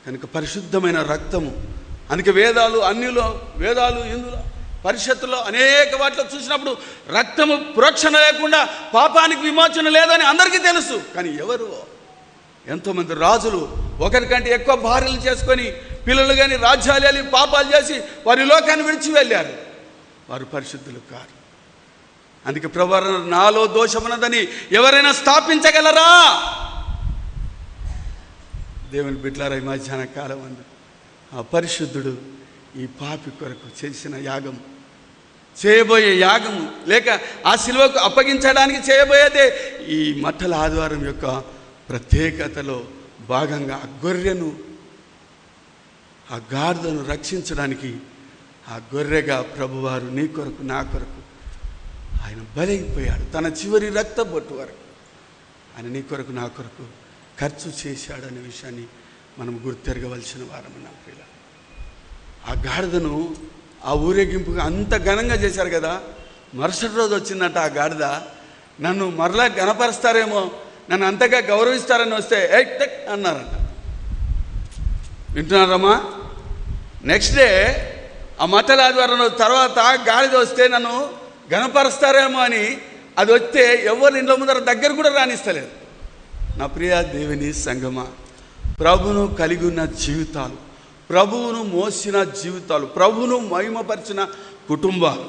కనుక పరిశుద్ధమైన రక్తము. అందుకే వేదాలు, ఇందులో పరిషత్తులో అనేక వాటిలో చూసినప్పుడు రక్తము ప్రోక్షణ లేకుండా పాపానికి విమోచన లేదని అందరికీ తెలుసు. కానీ ఎవరు? ఎంతోమంది రాజులు ఒకరికంటే ఎక్కువ భార్యలు చేసుకొని, పిల్లలు కానీ రాజ్యాలు వెళ్ళి పాపాలు చేసి వారి లోకాన్ని విడిచి వెళ్ళారు. వారు పరిశుద్ధులు కారు. అందుకే ప్రభువు నాలో దోషమున్నదని ఎవరైనా స్థాపించగలరా? దేవుని బిడ్డలారా, ఈ మధ్యాహ్న కాలం అందు ఆ పరిశుద్ధుడు ఈ పాపి కొరకు చేసిన యాగం, చేయబోయే యాగము, లేక ఆ శిలువకు అప్పగించడానికి చేయబోయేదే ఈ మట్టల ఆదివారం యొక్క ప్రత్యేకతలో భాగంగా ఆ గొర్రెను, ఆ గాడిదను రక్షించడానికి ఆ గొర్రెగా ప్రభువారు నీ కొరకు, నా కొరకు ఆయన బలైపోయాడు. తన చివరి రక్త బొట్టు వరకు ఆయన నీ కొరకు, నా కొరకు ఖర్చు చేశాడనే విషయాన్ని మనం గుర్తెరగవలసిన వారము. నా పిల్ల, ఆ గాడిదను ఆ ఊరేగింపుగా అంత ఘనంగా చేశారు కదా. మరుసటి రోజు వచ్చిందంట ఆ గాడిద, నన్ను మరలా గణపరుస్తారేమో, నన్ను అంతగా గౌరవిస్తారని వస్తే టెక్ అన్నారంట. వింటున్నారమ్మా? నెక్స్ట్ డే ఆ మట్టల ఆదివారం తర్వాత గాడిద వస్తే నన్ను గణపరుస్తారేమో అని అది వస్తే ఎవరు ఇంట్లో ముందర దగ్గర కూడా రాణిస్తలేదు. నా ప్రియ దేవుని సంగమా, ప్రభువును కలిగి ఉన్న జీవితాలు, ప్రభువును మోసిన జీవితాలు, ప్రభువును మహిమపరిచిన కుటుంబాలు,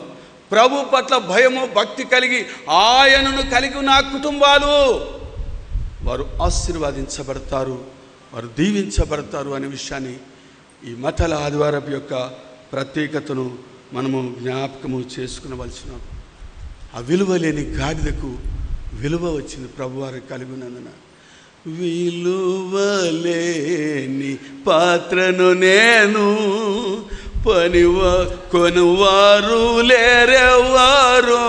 ప్రభు పట్ల భయము భక్తి కలిగి ఆయనను కలిగి ఉన్న కుటుంబాలు, వారు ఆశీర్వదించబడతారు, వారు దీవించబడతారు అనే విషయాన్ని ఈ మట్టల ఆదివారం యొక్క ప్రత్యేకతను మనము జ్ఞాపకము చేసుకునవలసిన. ఆ విలువ లేని గాడిదకు విలువ వచ్చింది ప్రభువారు కలిగి ఉన్నందున. విలువలేని పాత్రను నేను, కొనువారు లేరెవ్వారో,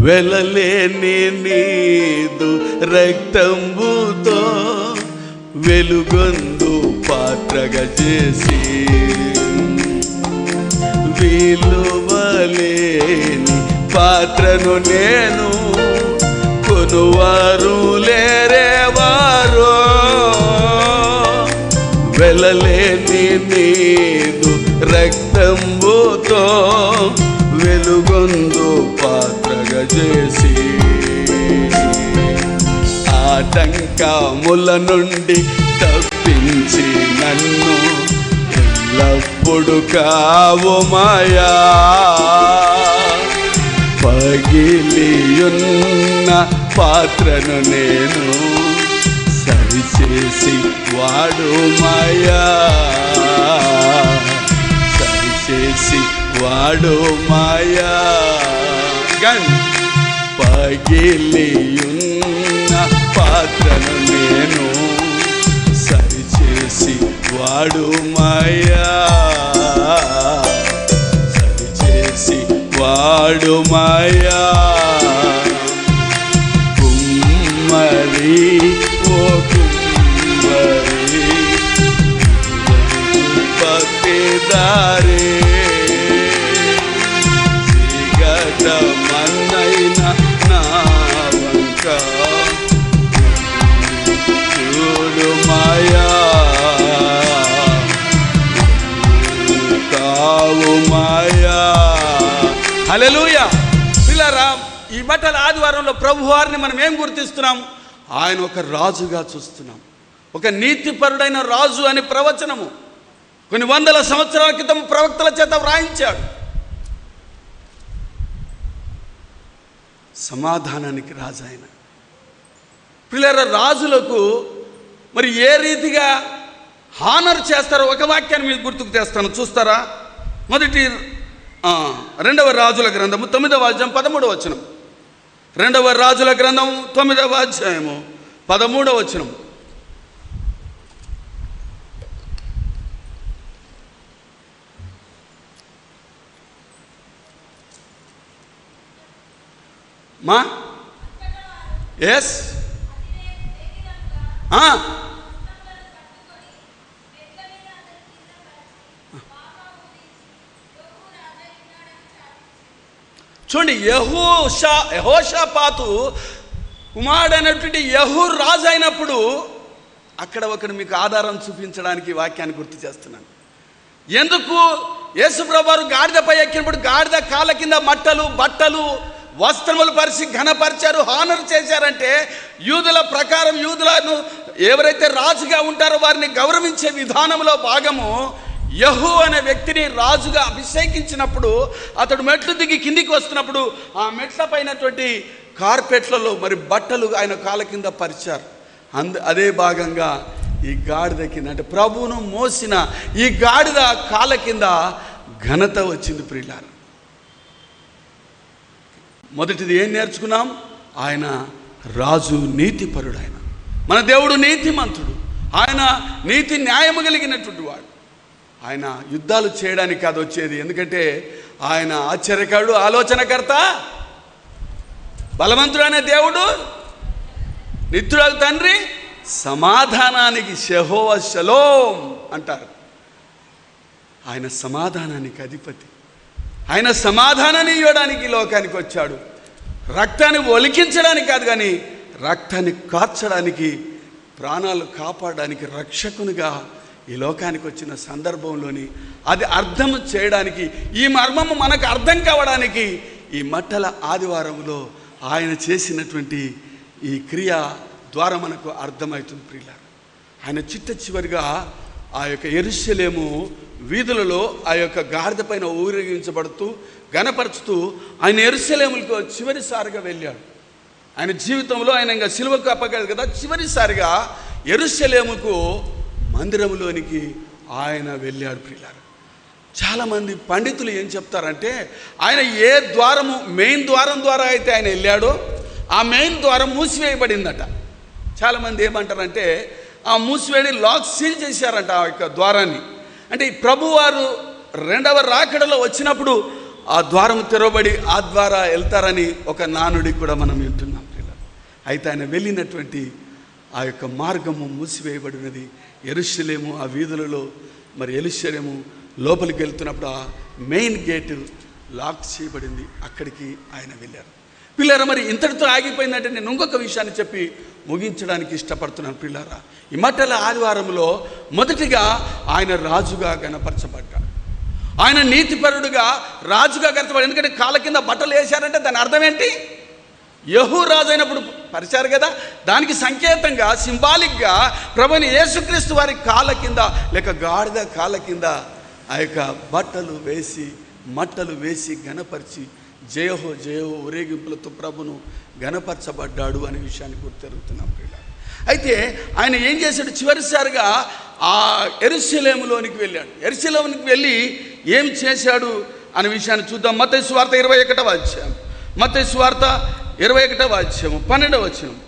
వెలలేని నీదు రక్తంబుతో వెలుగొందు పాత్రగా చేసి, విలువలేని పాత్రను నేను, కొనువారు లేరేవారో, వెలలేని నీదు రక్తంబుతో వెలుగొందు పాత్రగా చేసి, ఆటంకముల నుండి తప్పించి నన్ను ఎల్లప్పుడు కావుమయా, పగిలియున్న పాత్రను నేను సరిచేసి వాడుమయా, సరిచేసి వాడుమయా. పగిలియున్న పాత్రను నేను సరిచేసి వాడుమయా, సరిచేసి వాడుమయా. కుమ్మరి ఓ కుమ్మరి పతిదారే, సిగటమన్నైన నా వంక చూడుమయా, కావుమయా. హల్లెలూయా. పిల్లరా, ఈ మట్టల ఆదివారంలో ప్రభువారిని మనం ఏం గుర్తిస్తున్నాం? ఆయన ఒక రాజుగా చూస్తున్నాం. ఒక నీతిపరుడైన రాజు అనే ప్రవచనము కొన్ని వందల సంవత్సరాల క్రితం ప్రవక్తల చేత వ్రాయించాడు. సమాధానానికి రాజు ఆయన. పిల్లరా, రాజులకు మరి ఏ రీతిగా హానర్ చేస్తారో ఒక వాక్యాన్ని మీకు గుర్తుకు తెస్తాను, చూస్తారా? మొదటి 2వ రాజుల గ్రంథము 9వ అధ్యాయం 13వ వచనం. 2వ రాజుల గ్రంథము 9వ అధ్యాయము 13వ వచనం. మా ఎస్ చూడండి, యెహోషాపాతు కుమారుడు అయినటువంటి యెహూ రాజు అయినప్పుడు అక్కడ ఒకడు మీకు ఆధారం చూపించడానికి వాక్యాన్ని గుర్తు చేస్తున్నాను. ఎందుకు యేసుప్రభువారు గాడిదపై ఎక్కినప్పుడు గాడిద కాళ్ళ కింద మట్టలు బట్టలు వస్త్రములు పరిచి ఘనపరిచారు, హానర్ చేశారంటే యూదుల ప్రకారం యూదులను ఎవరైతే రాజుగా ఉంటారో వారిని గౌరవించే విధానంలో భాగము యెహూ అనే వ్యక్తిని రాజుగా అభిషేకించినప్పుడు అతడు మెట్లు దిగి కిందికి వస్తున్నప్పుడు ఆ మెట్ల పైనటువంటి కార్పెట్లలో మరి బట్టలు ఆయన కాళ్ళ కింద పరిచారు. అదే భాగంగా ఈ గాడిద కింద అంటే ప్రభువును మోసిన ఈ గాడిద కాళ్ళ కింద ఘనత వచ్చింది. ప్రియులారా, మొదటిది ఏం నేర్చుకున్నాం? ఆయన రాజు నీతిపరుడు, ఆయన మన దేవుడు నీతిమంతుడు, ఆయన నీతి న్యాయము కలిగినటువంటి వాడు. ఆయన యుద్ధాలు చేయడానికి కాదు వచ్చేది, ఎందుకంటే ఆయన ఆశ్చర్యకారుడు, ఆలోచనకర్త, బలవంతుడు అనే దేవుడు, నిత్యుడు తండ్రి, సమాధానానికి యెహోవా షలోమ్ అంటారు. ఆయన సమాధానానికి అధిపతి, ఆయన సమాధానాన్ని ఇవ్వడానికి లోకానికి వచ్చాడు. రక్తాన్ని ఒలికించడానికి కాదు, కానీ రక్తాన్ని కార్చడానికి, ప్రాణాలు కాపాడడానికి రక్షకునిగా ఈ లోకానికి వచ్చిన సందర్భంలోని అది అర్థం చేయడానికి, ఈ మర్మము మనకు అర్థం కావడానికి ఈ మట్టల ఆదివారంలో ఆయన చేసినటువంటి ఈ క్రియ ద్వారా మనకు అర్థమవుతుంది. ప్రియులారా, ఆయన చిట్ట చివరిగా ఆ యొక్క యెరూషలేము వీధులలో ఆ యొక్క గాడిద పైన ఊరేగించబడుతూ గణపరుచుతూ ఆయన యెరూషలేములకు చివరిసారిగా వెళ్ళాడు. ఆయన జీవితంలో ఆయన ఇంకా సిలువకు అప్పగలదు కదా, చివరిసారిగా యెరూషలేముకు మందిరంలోనికి ఆయన వెళ్ళాడు. ప్రియులారా, చాలామంది పండితులు ఏం చెప్తారంటే ఆయన ఏ ద్వారము మెయిన్ ద్వారం ద్వారా అయితే ఆయన వెళ్ళాడో ఆ మెయిన్ ద్వారం మూసివేయబడిందట. చాలామంది ఏమంటారంటే ఆ మూసివేడి లాక్ సీల్ చేశారంట ఆ యొక్క ద్వారాన్ని. అంటే ఈ ప్రభువారు రెండవ రాకడలో వచ్చినప్పుడు ఆ ద్వారం తెరవబడి ఆ ద్వారా వెళ్తారని ఒక నానుడి కూడా మనం వింటున్నాం. అయితే ఆయన వెళ్ళినటువంటి ఆ యొక్క మార్గము మూసివేయబడినది. యెరూషలేము ఆ వీధులలో మరి యెరూషలేము లోపలికి వెళ్తున్నప్పుడు ఆ మెయిన్ గేటు లాక్ చేయబడింది, అక్కడికి ఆయన వెళ్ళారు. పిల్లారా, మరి ఇంతటితో ఆగిపోయిందంటే నేను ఇంకొక విషయాన్ని చెప్పి ముగించడానికి ఇష్టపడుతున్నాను. పిల్లారా, ఈ మట్టల ఆదివారంలో మొదటిగా ఆయన రాజుగా గణపరచబడ్డాడు. ఆయన నీతిపరుడుగా రాజుగా గణపరచబడ్డాడు. ఎందుకంటే కాళ్ళ కింద బట్టలు వేశారంటే దాని అర్థం ఏంటి? యెహూ రాజు అయినప్పుడు పరిచారు కదా, దానికి సంకేతంగా సింబాలిక్గా ప్రభుని యేసుక్రీస్తు వారి కాళ్ళ కింద లేక గాడిద కాళ్ళ కింద ఆ యొక్క బట్టలు వేసి మట్టలు వేసి గణపరిచి జయహో జయహో ఊరేగింపులతో ప్రభును గణపరచబడ్డాడు అనే విషయాన్ని గుర్తెరుగుతున్నాం. అయితే ఆయన ఏం చేశాడు? చివరిసారిగా ఆ యెరూషలేములోనికి వెళ్ళాడు. యెరూషలేమునికి వెళ్ళి ఏం చేశాడు అనే విషయాన్ని చూద్దాం. మత్తయి సువార్త 21వ అధ్యాయం, మత్తయి సువార్త 21వ అధ్యాయం 12వ వచనం.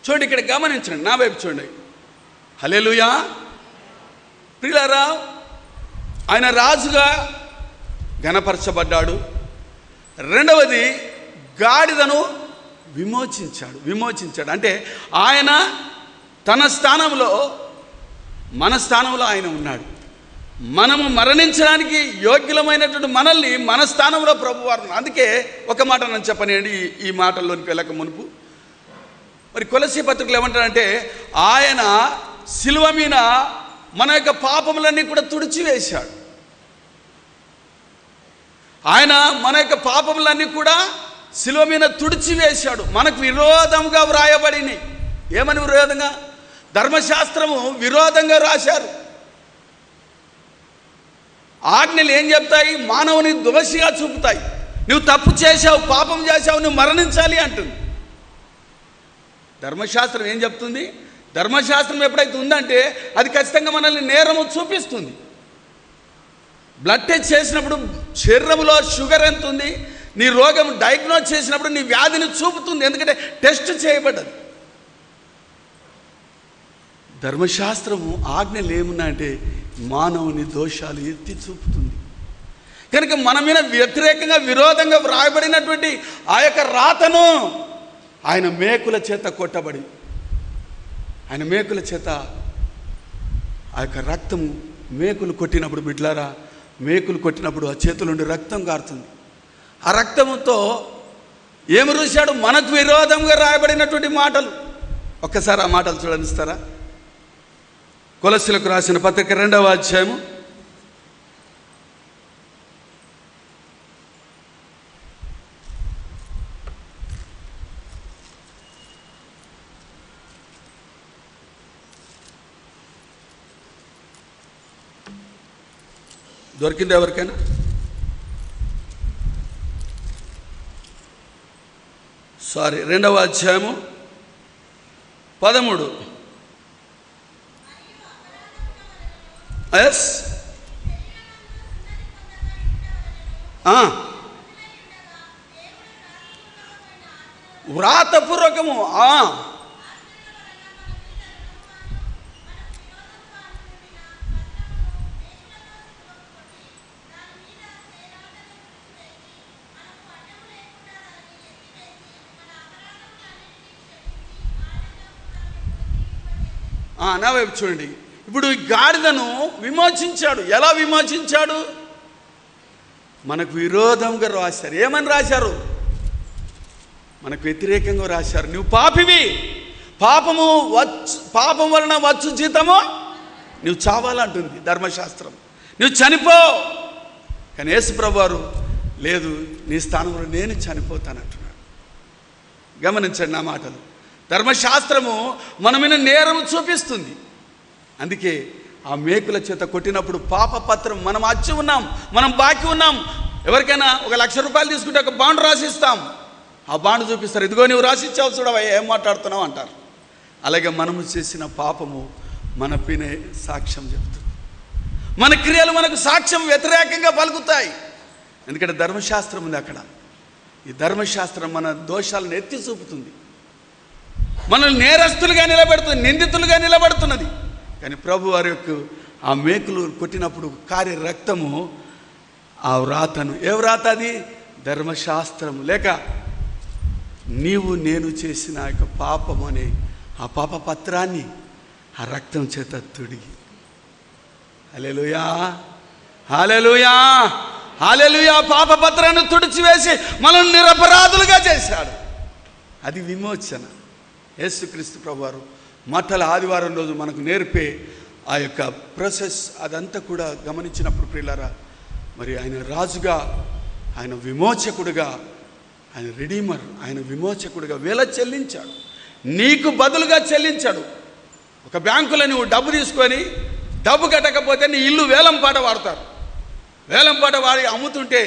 చూడండి, ఇక్కడ గమనించండి, నా వైపు చూడండి. హల్లెలూయా. ప్రియులారా, ఆయన రాజుగా గణపరచబడ్డాడు. రెండవది, గాడిదను విమోచించాడు. అంటే ఆయన తన స్థానంలో మన స్థానంలో ఆయన ఉన్నాడు. మనము మరణించడానికి యోగ్యులమైనటువంటి మనల్ని మన స్థానంలో ప్రభువారు. అందుకే ఒక మాట నన్ను చెప్పనండి ఈ మాటల్లోనికి వెళ్ళక మునుపు. మరి కొలసీ పత్రికలు ఏమంటారంటే ఆయన శిలువ మీద మన యొక్క పాపములన్నీ కూడా తుడిచివేశాడు. ఆయన మన యొక్క పాపములన్నీ కూడా శిలువ మీద తుడిచివేశాడు. మనకు విరోధంగా వ్రాయబడినాయి. ఏమని విరోధంగా? ధర్మశాస్త్రము విరోధంగా రాశారు. ఆజ్ఞలు ఏం చెప్తాయి? మానవుని దోషిగా చూపుతాయి. నువ్వు తప్పు చేశావు, పాపం చేశావు, నువ్వు మరణించాలి అంటుంది. ధర్మశాస్త్రం ఏం చెప్తుంది? ధర్మశాస్త్రం ఎప్పుడైతే ఉందంటే అది ఖచ్చితంగా మనల్ని నేరము చూపిస్తుంది. బ్లడ్ టెస్ట్ చేసినప్పుడు శరీరంలో షుగర్ ఎంత ఉంది, నీ రోగం డయాగ్నోజ్ చేసినప్పుడు నీ వ్యాధిని చూపుతుంది, ఎందుకంటే టెస్ట్ చేయబడ్డది. ధర్మశాస్త్రము ఆజ్ఞలు ఏమున్నాయంటే మానవుని దోషాలు ఎత్తి చూపుతుంది. కనుక మన మీద వ్యతిరేకంగా విరోధంగా వ్రాయబడినటువంటి ఆ యొక్క రాతను ఆయన మేకుల చేత కొట్టబడి, ఆయన మేకుల చేత ఆ యొక్క రక్తము మేకులు కొట్టినప్పుడు, బిడ్లారా మేకులు కొట్టినప్పుడు ఆ చేతుల నుండి రక్తం కారుతుంది. ఆ రక్తంతో ఏమి రాశాడు? మనకు విరోధంగా రాయబడినటువంటి మాటలు. ఒక్కసారి ఆ మాటలు చూడనిస్తారా? కొలస్సీలకు రాసిన పత్రిక 2వ అధ్యాయము 2వ అధ్యాయము 13. ఎస్, వ్రాతపూర్వకము. నా వైపు చూడండి. ఇప్పుడు ఈ గాడిదను విమోచించాడు. ఎలా విమోచించాడు? మనకు విరోధంగా రాశారు. ఏమని రాశారు? మనకు వ్యతిరేకంగా రాశారు. నువ్వు పాపివి, పాపం వలన వచ్చు జీతము నువ్వు చావాలంటుంది ధర్మశాస్త్రం. నువ్వు చనిపో. కానీ యేసుప్రభు వారు లేదు, నీ స్థానంలో నేను చనిపోతానంటున్నాడు. గమనించండి నా మాటలు. ధర్మశాస్త్రము మన మీద నేరం చూపిస్తుంది. అందుకే ఆ మేకుల చేత కొట్టినప్పుడు పాపపత్రం, మనం అచ్చి ఉన్నాం, మనం బాకీ ఉన్నాం. ఎవరికైనా 1,00,000 రూపాయలు తీసుకుంటే ఒక బాండ్ రాసిస్తాం. ఆ బాండ్ చూపిస్తారు, ఇదిగో నువ్వు రాసిచ్చావు చూడవా, ఏం మాట్లాడుతున్నావు అంటారు. అలాగే మనము చేసిన పాపము మన పైన సాక్ష్యం చెబుతుంది. మన క్రియలు మనకు సాక్ష్యం వ్యతిరేకంగా పలుకుతాయి. ఎందుకంటే ధర్మశాస్త్రం ఉంది అక్కడ. ఈ ధర్మశాస్త్రం మన దోషాలను ఎత్తి చూపుతుంది, మనల్ని నేరస్తులుగా నిలబెడుతుంది, నిందితులుగా నిలబడుతున్నది. కానీ ప్రభు వారి యొక్క ఆ మేకులు కొట్టినప్పుడు కారే రక్తము ఆ వ్రాతను, ఏ వ్రాత అది? ధర్మశాస్త్రము, లేక నీవు నేను చేసిన యొక్క పాపము అనే ఆ పాప పత్రాన్ని ఆ రక్తం చేత తుడిగి, హల్లెలూయా హల్లెలూయా హల్లెలూయా, పాప పత్రాన్ని తుడిచివేసి మనల్ని నిరపరాధులుగా చేశాడు. అది విమోచన. యేసుక్రీస్తు ప్రభువారు మట్టల ఆదివారం రోజు మనకు నేర్పే ఆ యొక్క ప్రాసెస్ అదంతా కూడా గమనించినప్పుడు ప్రియులారా, మరి ఆయన రాజుగా, ఆయన విమోచకుడుగా, ఆయన రిడీమర్, ఆయన విమోచకుడుగా వేల చెల్లించాడు, నీకు బదులుగా చెల్లించాడు. ఒక బ్యాంకులో నువ్వు డబ్బు తీసుకొని డబ్బు కట్టకపోతే నీ ఇల్లు వేలం పాట వాడతారు. వేలం పాట వాడి అమ్ముతుంటే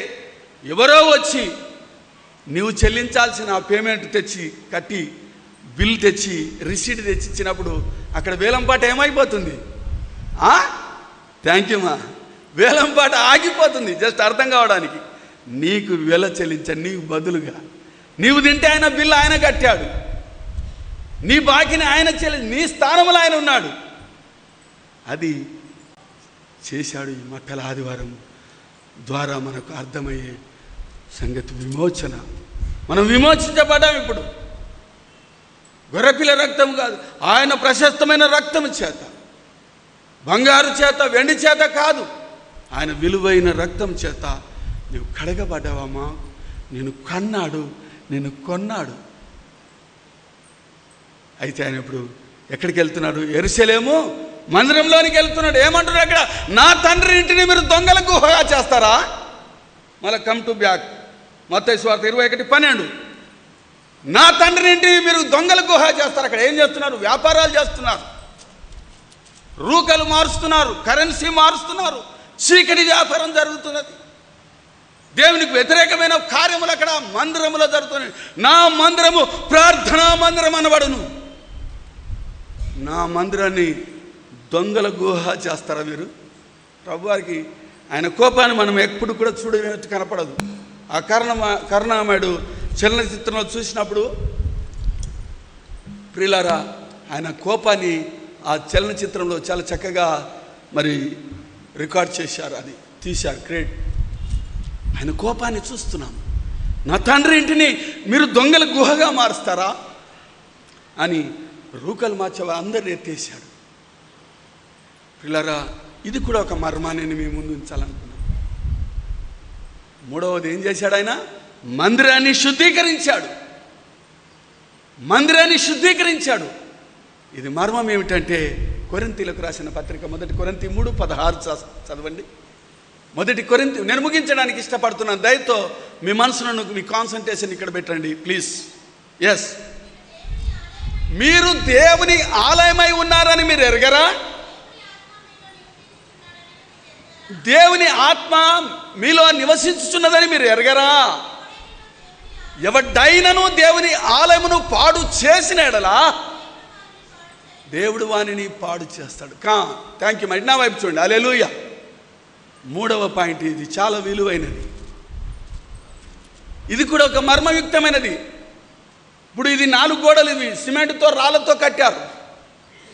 ఎవరో వచ్చి నువ్వు చెల్లించాల్సిన పేమెంట్ తెచ్చి కట్టి బిల్ తెచ్చి రిసీట్ తెచ్చి ఇచ్చినప్పుడు అక్కడ వేలంపాట ఏమైపోతుంది? థ్యాంక్ యూ మా, వేలంపాట ఆగిపోతుంది. జస్ట్ అర్థం కావడానికి, నీకు వెల చెల్లించాడు, నీకు బదులుగా. నీవు తింటే ఆయన బిల్లు ఆయన కట్టాడు, నీ బాకీని ఆయన నీ స్థానంలో ఆయన ఉన్నాడు. అది చేశాడు. ఈ మట్టల ఆదివారం ద్వారా మనకు అర్థమయ్యే సంగతి విమోచన. మనం విమోచించబడ్డాం. ఇప్పుడు గొర్రెపిల్ల రక్తం కాదు, ఆయన ప్రశస్తమైన రక్తం చేత, బంగారు చేత, వెండి చేత కాదు, ఆయన విలువైన రక్తం చేత నువ్వు కడగబడ్డావమ్మా. నేను కన్నాడు, నేను కొన్నాడు. అయితే ఆయన ఇప్పుడు ఎక్కడికి వెళ్తున్నాడు? యెరూషలేము మందిరంలోనికి వెళ్తున్నాడు. ఏమంటున్నాడు అక్కడ? నా తండ్రి ఇంటిని మీరు దొంగల గుహగా చేస్తారా? మళ్ళీ కమ్ టు బ్యాక్, మత్తయి సువార్త 21:12. నా తండ్రి ఇంటి మీరు దొంగల గుహ చేస్తారు. అక్కడ ఏం చేస్తున్నారు? వ్యాపారాలు చేస్తున్నారు, రూకలు మారుస్తున్నారు, కరెన్సీ మారుస్తున్నారు, చీకటి వ్యాపారం జరుగుతున్నది. దేవునికి వ్యతిరేకమైన కార్యములు అక్కడ మందిరములో జరుగుతున్నాయి. నా మందిరము ప్రార్థనా మందిరం అనబడును. నా మందిరాన్ని దొంగల గుహ చేస్తారా మీరు? ప్రభువారికి ఆయన కోపాన్ని మనం ఎప్పుడు కూడా చూడనట్టు కనపడదు. ఆ కరుణామయుడు చలనచిత్రంలో చూసినప్పుడు ప్రియులారా, ఆయన కోపాన్ని ఆ చలనచిత్రంలో చాలా చక్కగా మరి రికార్డ్ చేశారు, అది తీశారు, క్రియేట్. ఆయన కోపాన్ని చూస్తున్నాం. నా తండ్రి ఇంటిని మీరు దొంగల గుహగా మారుస్తారా అని రూకలు మార్చవ అందరిని ఎత్తేసాడు. పిల్లరా, ఇది కూడా ఒక మర్మాన్ని మీ ముందు ఉంచాలనుకున్నాను. మూడవది ఏం చేశాడు? ఆయన మందిరాన్ని శుద్ధీకరించాడు. మందిరాన్ని శుద్ధీకరించాడు. ఇది మర్మం ఏమిటంటే, కొరింథీలకు రాసిన పత్రిక 1 కొరింథీ 3:16 చదవండి. 1 కొరింథీ, నేను ముగించడానికి ఇష్టపడుతున్నాను. దయతో మీ మనసును, మీ కాన్సంట్రేషన్ ఇక్కడ పెట్టండి ప్లీజ్. ఎస్, మీరు దేవుని ఆలయమై ఉన్నారని మీరు ఎరగరా? దేవుని ఆత్మ మీలో నివసించుచున్నదని మీరు ఎరగరా? ఎవడైనను దేవుని ఆలయమును పాడు చేసిన ఎడలా దేవుడు వానిని పాడు చేస్తాడు. Thank you. మరి నా వైపు చూడండి. హల్లెలూయా. మూడవ పాయింట్, ఇది చాలా విలువైనది. ఇది కూడా ఒక మర్మయుక్తమైనది. ఇప్పుడు ఇది 4 గోడలు, ఇవి సిమెంట్తో రాళ్లతో కట్టారు.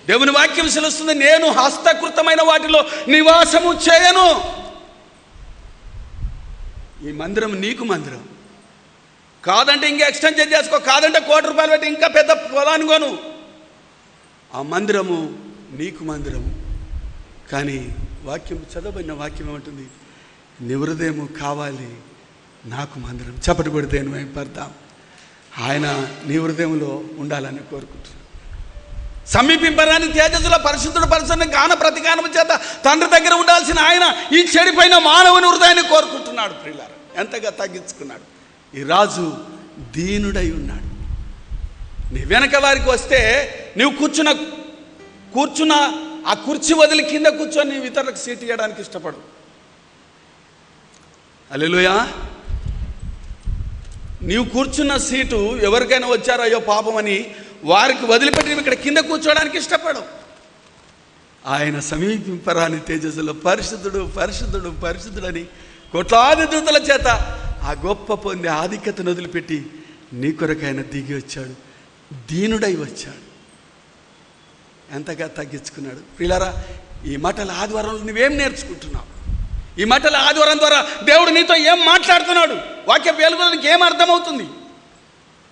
దేవుని వాక్యం సెలవుస్తుంది, నేను హస్తకృతమైన వాటిలో నివాసము చేయను. ఈ మందిరం నీకు మందిరం కాదంటే ఇంకా ఎక్స్టెన్షన్ చేసుకో, కాదంటే ₹1 కోటి పెట్టి ఇంకా పెద్ద పొలాన్ని కొను. ఆ మందిరము నీకు మందిరము. కానీ వాక్యం, చదవబడిన వాక్యం ఏమంటుంది? నీ హృదయము కావాలి నాకు మందిరం. చప్పటి కొడితే మేము పడతాం. ఆయన నీ హృదయంలో ఉండాలని కోరుకుంటున్నాను. సమీపింపరాని తేజస్సుల పరిశుద్ధుడు పరిశుద్ధ గాన ప్రతిగానము చేత తండ్రి దగ్గర ఉండాల్సిన ఆయన ఈ చెడిపోయిన మానవుని హృదయాన్ని కోరుకుంటున్నాడు. ప్రియులారా, ఎంతగా తగ్గించుకున్నాడు. ఈ రాజు దీనుడై ఉన్నాడు. నీ వెనక వారికి వస్తే నీవు కూర్చున్న ఆ కుర్చీ వదిలి కింద కూర్చొని ఇతరులకు సీట్ ఇవ్వడానికి ఇష్టపడు. హల్లెలూయా. నీవు కూర్చున్న సీటు ఎవరికైనా వచ్చారో అయ్యో పాపమని వారికి వదిలిపెట్టి ఇక్కడ కింద కూర్చోవడానికి ఇష్టపడు. ఆయన సమీపింపరాని తేజస్సులో పరిశుద్ధుడు పరిశుద్ధుడు పరిశుద్ధుడని కోట్లాది దూతల చేత ఆ గొప్ప పొందే ఆధిక్యతను వదిలిపెట్టి నీ కొరకు ఆయన దిగి వచ్చాడు. దీనుడై వచ్చాడు. ఎంతగా తగ్గించుకున్నాడు. ప్రియులారా, ఈ మాటల ఆదివారంలో నువ్వేం నేర్చుకుంటున్నావు? ఈ మాటల ఆదివారం ద్వారా దేవుడు నీతో ఏం మాట్లాడుతున్నాడు? వాక్య వెలుగులో నీకు ఏం అర్థమవుతుంది?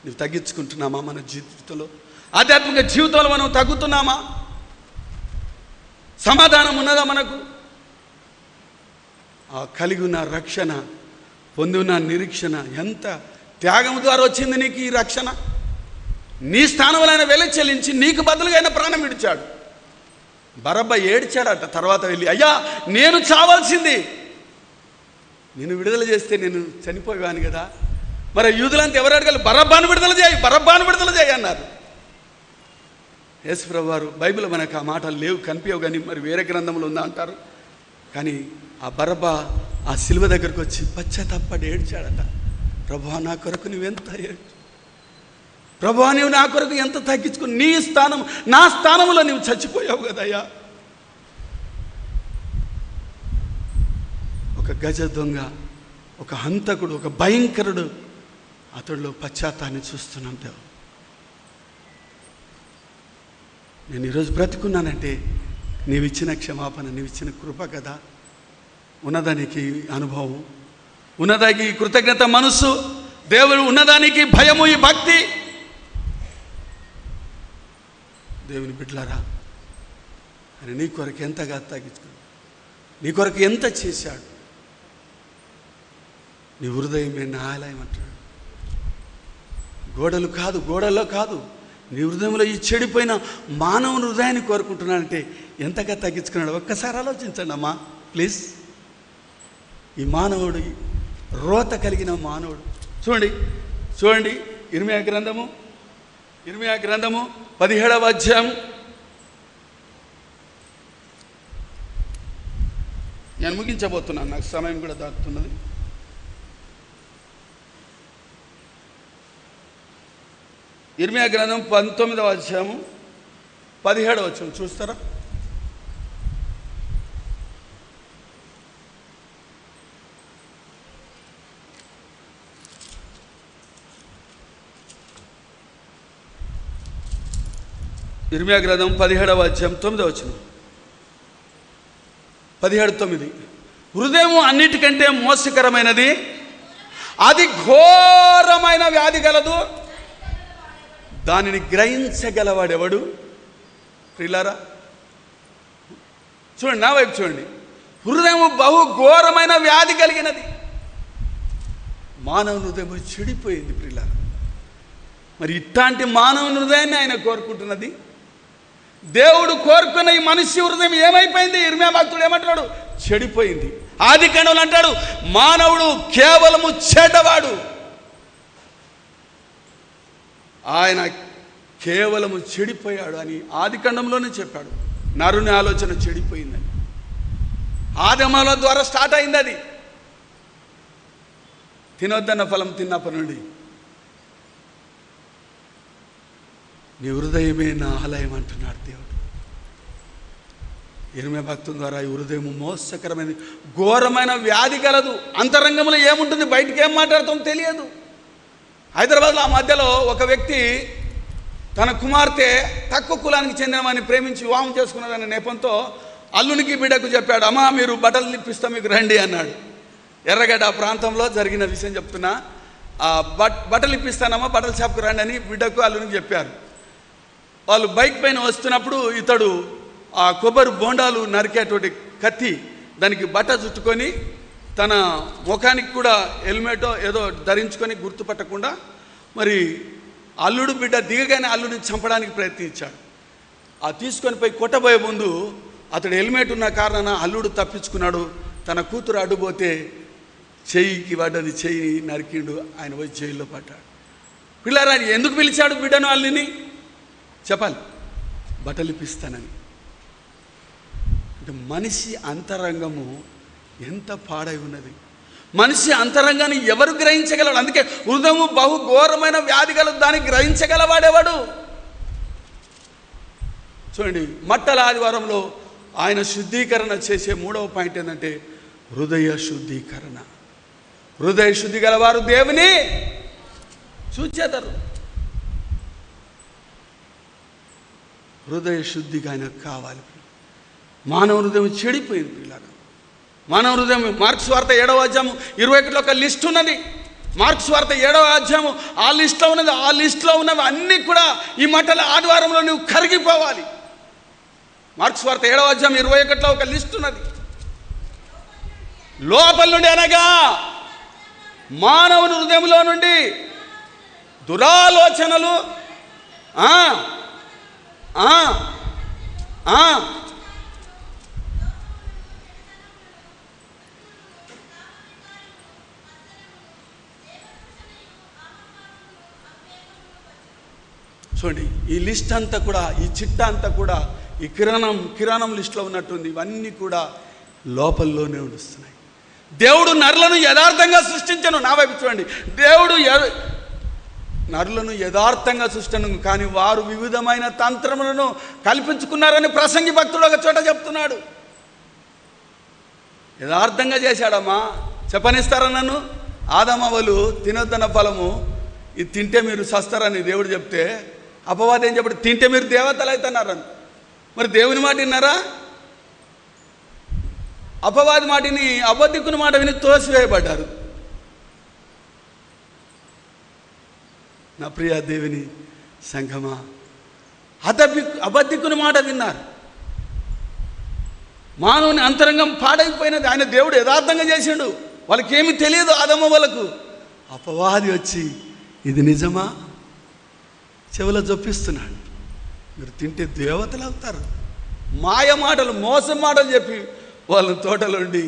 నువ్వు తగ్గించుకుంటున్నామా? మన జీవితంలో, ఆధ్యాత్మిక జీవితంలో మనం తగ్గుతున్నామా? సమాధానం ఉన్నదా మనకు? ఆ కలిగి ఉన్న రక్షణ, పొంది ఉన్న నిరీక్షణ, ఎంత త్యాగం ద్వారా వచ్చింది నీకు ఈ రక్షణ? నీ స్థానంలో ఆయన వెల చెల్లించి నీకు బదులుగా ఆయన ప్రాణం విడిచాడు. బరబ్బ ఏడ్చాడట. తర్వాత వెళ్ళి, అయ్యా నేను చావాల్సింది, నేను విడుదల చేస్తే నేను చనిపోయాను కదా. మరి యూదులంతా ఎవరు అడగాలి? బరబ్బాను విడుదల చేయి, బరబ్బాను విడుదల చేయి అన్నారు. యేసు ప్రభువు వారు, బైబిల్ మనకు ఆ మాటలు లేవు, కనిపించవు, కానీ మరి వేరే గ్రంథంలో ఉందా అంటారు. కానీ ఆ బరబ్బా ఆ సిలువ దగ్గరకు వచ్చి పశ్చాత్తాపడి ఏడ్చాడట. ప్రభువా నా కొరకు నువ్వెంత ప్రభువా నువ్వు నా కొరకు ఎంత తగ్గించుకుని, నీ స్థానం నా స్థానంలో నువ్వు చచ్చిపోయావు కదయ్యా. ఒక గజ దొంగ, ఒక హంతకుడు, ఒక భయంకరుడు, అతడిలో పశ్చాత్తాన్ని చూస్తున్నాం. దేవు, నేను ఈరోజు బ్రతుకున్నానంటే నీవిచ్చిన క్షమాపణ, నీవిచ్చిన కృప కదా. ఉన్నదానికి అనుభవం, ఉన్నదానికి కృతజ్ఞత మనస్సు, దేవుడు ఉన్నదానికి భయము, ఈ భక్తి. దేవుని బిడ్డలారా, ఆయన నీ కొరకు ఎంతగా తగ్గించుకున్నాడు, నీ కొరకు ఎంత చేశాడు. నీ హృదయమే నా ఆలయం అంటాడు. గోడలు కాదు, గోడల్లో కాదు, నీ హృదయంలో ఈ చెడిపోయిన మానవుని హృదయాన్ని కోరుకుంటున్నాడంటే ఎంతగా తగ్గించుకున్నాడు. ఒక్కసారి ఆలోచించండి అమ్మా ప్లీజ్. ఈ మానవుడు, రోత కలిగిన మానవుడు. చూడండి ఇర్మియా గ్రంథము 17వ అధ్యాయం. నేను ముగించబోతున్నాను, నాకు సమయం కూడా దాటుతున్నది. ఇర్మియా గ్రంథం 19వ అధ్యాయము 17వ వచనం చూస్తారా? ఇర్మియా గ్రంథం 17వ అధ్యాయం 9వ వచనం. 17:9. హృదయం అన్నిటికంటే మోసకరమైనది, అది ఘోరమైన వ్యాధి గలదు, దానిని గ్రహించగలవాడెవడు? ప్రియులారా చూడండి, నా వైపు చూడండి. హృదయం బహు ఘోరమైన వ్యాధి కలిగినది. మానవ హృదయం చెడిపోయింది ప్రియులారా. మరి ఇట్లాంటి మానవ హృదయాన్ని ఆయన కోరుకుంటున్నది. దేవుడు కోరుకున్న ఈ మనిషి హృదయం ఏమైపోయింది? ఇర్మియా భక్తుడు ఏమంటాడు? చెడిపోయింది. ఆదికాండంలో అంటాడు, మానవుడు కేవలము చెడ్డవాడు. ఆయన కేవలము చెడిపోయాడు అని ఆదికాండంలోనే చెప్పాడు. నరుని ఆలోచన చెడిపోయిందని. ఆదమల ద్వారా స్టార్ట్ అయింది అది. తినొద్దన్న ఫలం తిన్నప్పటి నుండి నీ హృదయమే నా ఆలయం అంటున్నాడు దేవుడు. ఇర్మియా భక్తుల ద్వారా ఈ హృదయం మోసకరమైనది, ఘోరమైన వ్యాధి కలదు. అంతరంగంలో ఏముంటుంది, బయటికి ఏం మాట్లాడుతాం తెలియదు. హైదరాబాద్లో ఆ మధ్యలో ఒక వ్యక్తి తన కుమార్తె తక్కువ కులానికి చెందినవాడిని ప్రేమించి వివాహం చేసుకున్నదనే నెపంతో అల్లునికి బిడ్డకు చెప్పాడు, అమ్మా మీరు బట్టలు ఇప్పిస్తా మీకు రండి అన్నాడు. ఎర్రగడ్డ ప్రాంతంలో జరిగిన విషయం చెప్తున్నా. బట్టలు ఇప్పిస్తానమ్మా, బట్టల షాప్కి రండి అని బిడ్డకు అల్లునికి చెప్పారు. వాళ్ళు బైక్ పైన వస్తున్నప్పుడు ఇతడు ఆ కొబ్బరి బోండాలు నరికేటువంటి కత్తి దానికి బట్ట చుట్టుకొని తన ముఖానికి కూడా హెల్మెటో ఏదో ధరించుకొని గుర్తుపట్టకుండా మరి అల్లుడు బిడ్డ దిగగానే అల్లుడిని చంపడానికి ప్రయత్నించాడు. ఆ తీసుకొని పోయి కొట్టబోయే ముందు అతడు హెల్మెట్ ఉన్న కారణాన అల్లుడు తప్పించుకున్నాడు. తన కూతురు అడ్డుపోతే చెయ్యికి పడ్డది, చెయ్యి నరికిండు. ఆయన పోయి జైల్లో పడ్డాడు. పిల్లరా ఎందుకు పిలిచాడు బిడ్డను అల్లుని? చెప్పాలి, బట్టలు ఇప్పిస్తానని. అంటే మనిషి అంతరంగము ఎంత పాడై ఉన్నది. మనిషి అంతరంగాన్ని ఎవరు గ్రహించగలడు? అందుకే హృదయము బహు ఘోరమైన వ్యాధి గలదు, దాన్ని గ్రహించగలవాడేవాడు? చూడండి, మట్టల ఆదివారంలో ఆయన శుద్ధీకరణ చేసే 3వ పాయింట్ ఏంటంటే హృదయ శుద్ధీకరణ. హృదయ శుద్ధి గలవారు దేవుని చూచేదరు. హృదయ శుద్ధిగా ఆయనకు కావాలి. మానవ హృదయం చెడిపోయింది ఇలాగా. మానవ హృదయం మార్క్స్ వార్త 7వ అధ్యాయము 21లో ఒక లిస్ట్ ఉన్నది. మార్క్స్ వార్త 7వ అధ్యాయము ఆ లిస్ట్లో ఉన్నది. ఆ లిస్ట్లో ఉన్నవి అన్నీ కూడా ఈ మట్టల ఆదివారంలో నువ్వు కరిగిపోవాలి. మార్క్స్ వార్త 7వ అధ్యాయం 21లో ఒక లిస్ట్ ఉన్నది. లోపల నుండి అనగా మానవుని హృదయంలో నుండి దురాలోచనలు, చూడండి, ఈ లిస్ట్ అంతా కూడా, ఈ చిట్టా అంతా కూడా ఈ కిరాణం లిస్టులో ఉన్నట్టుంది. ఇవన్నీ కూడా లోపల్లోనే ఉండుస్తున్నాయి. దేవుడు నరులను యథార్థంగా సృష్టించను. నా వైపు చూడండి, దేవుడు నరులను యథార్థంగా సృష్టించను, కానీ వారు వివిధమైన తంత్రములను కల్పించుకున్నారని ప్రసంగి భక్తుడు ఒక చోట చెప్తున్నాడు. యథార్థంగా చేశాడమ్మా. చెప్పనిస్తారా నన్ను? ఆదమవ్వలు తినొద్దన్న ఫలము ఇది తింటే మీరు సస్తారని దేవుడు చెప్తే అపవాది ఏం చెప్పాడు? తింటే మీరు దేవతలు అవుతున్నారని. మరి దేవుని మాట విన్నారా? అపవాది మాటని, అబద్ధికుని మాట విని తోసివేయబడ్డారు. నా ప్రియ దేవుని సంఘమా, అబద్ధికుని మాట విన్నారు. మానవుని అంతరంగం పాడైపోయినది. ఆయన దేవుడు యథార్థంగా చేసిండు. వాళ్ళకి ఏమీ తెలియదు. ఆదమ వాళ్ళకు అపవాది వచ్చి ఇది నిజమా చెవులో జొప్పిస్తున్నాడు. మీరు తింటే దేవతలు అవుతారు. మాయ మాటలు, మోసం మాటలు చెప్పి వాళ్ళ తోటలోండి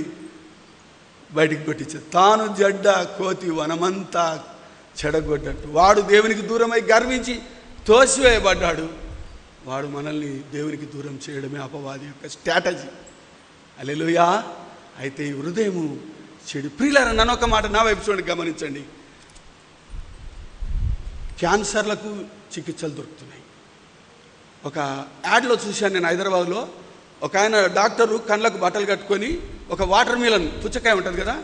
బయటికి కొట్టించారు. తాను జడ్డ కోతి వనమంతా చెడగొడ్డట్టు వాడు దేవునికి దూరమై గర్వించి తోసివేయబడ్డాడు. వాడు మనల్ని దేవునికి దూరం చేయడమే అపవాది యొక్క స్ట్రాటజీ. హల్లెలూయా. అయితే ఈ హృదయము చెడు. ప్రియులారా, నన్ను ఒక మాట నా వైపు చూడండి, గమనించండి. క్యాన్సర్లకు చికిత్సలు దొరుకుతున్నాయి. ఒక యాడ్లో చూశాను నేను హైదరాబాద్లో. ఒక ఆయన డాక్టరు కళ్ళకు బట్టలు కట్టుకొని ఒక వాటర్ మిలన్ పుచ్చకాయ ఉంటుంది కదా,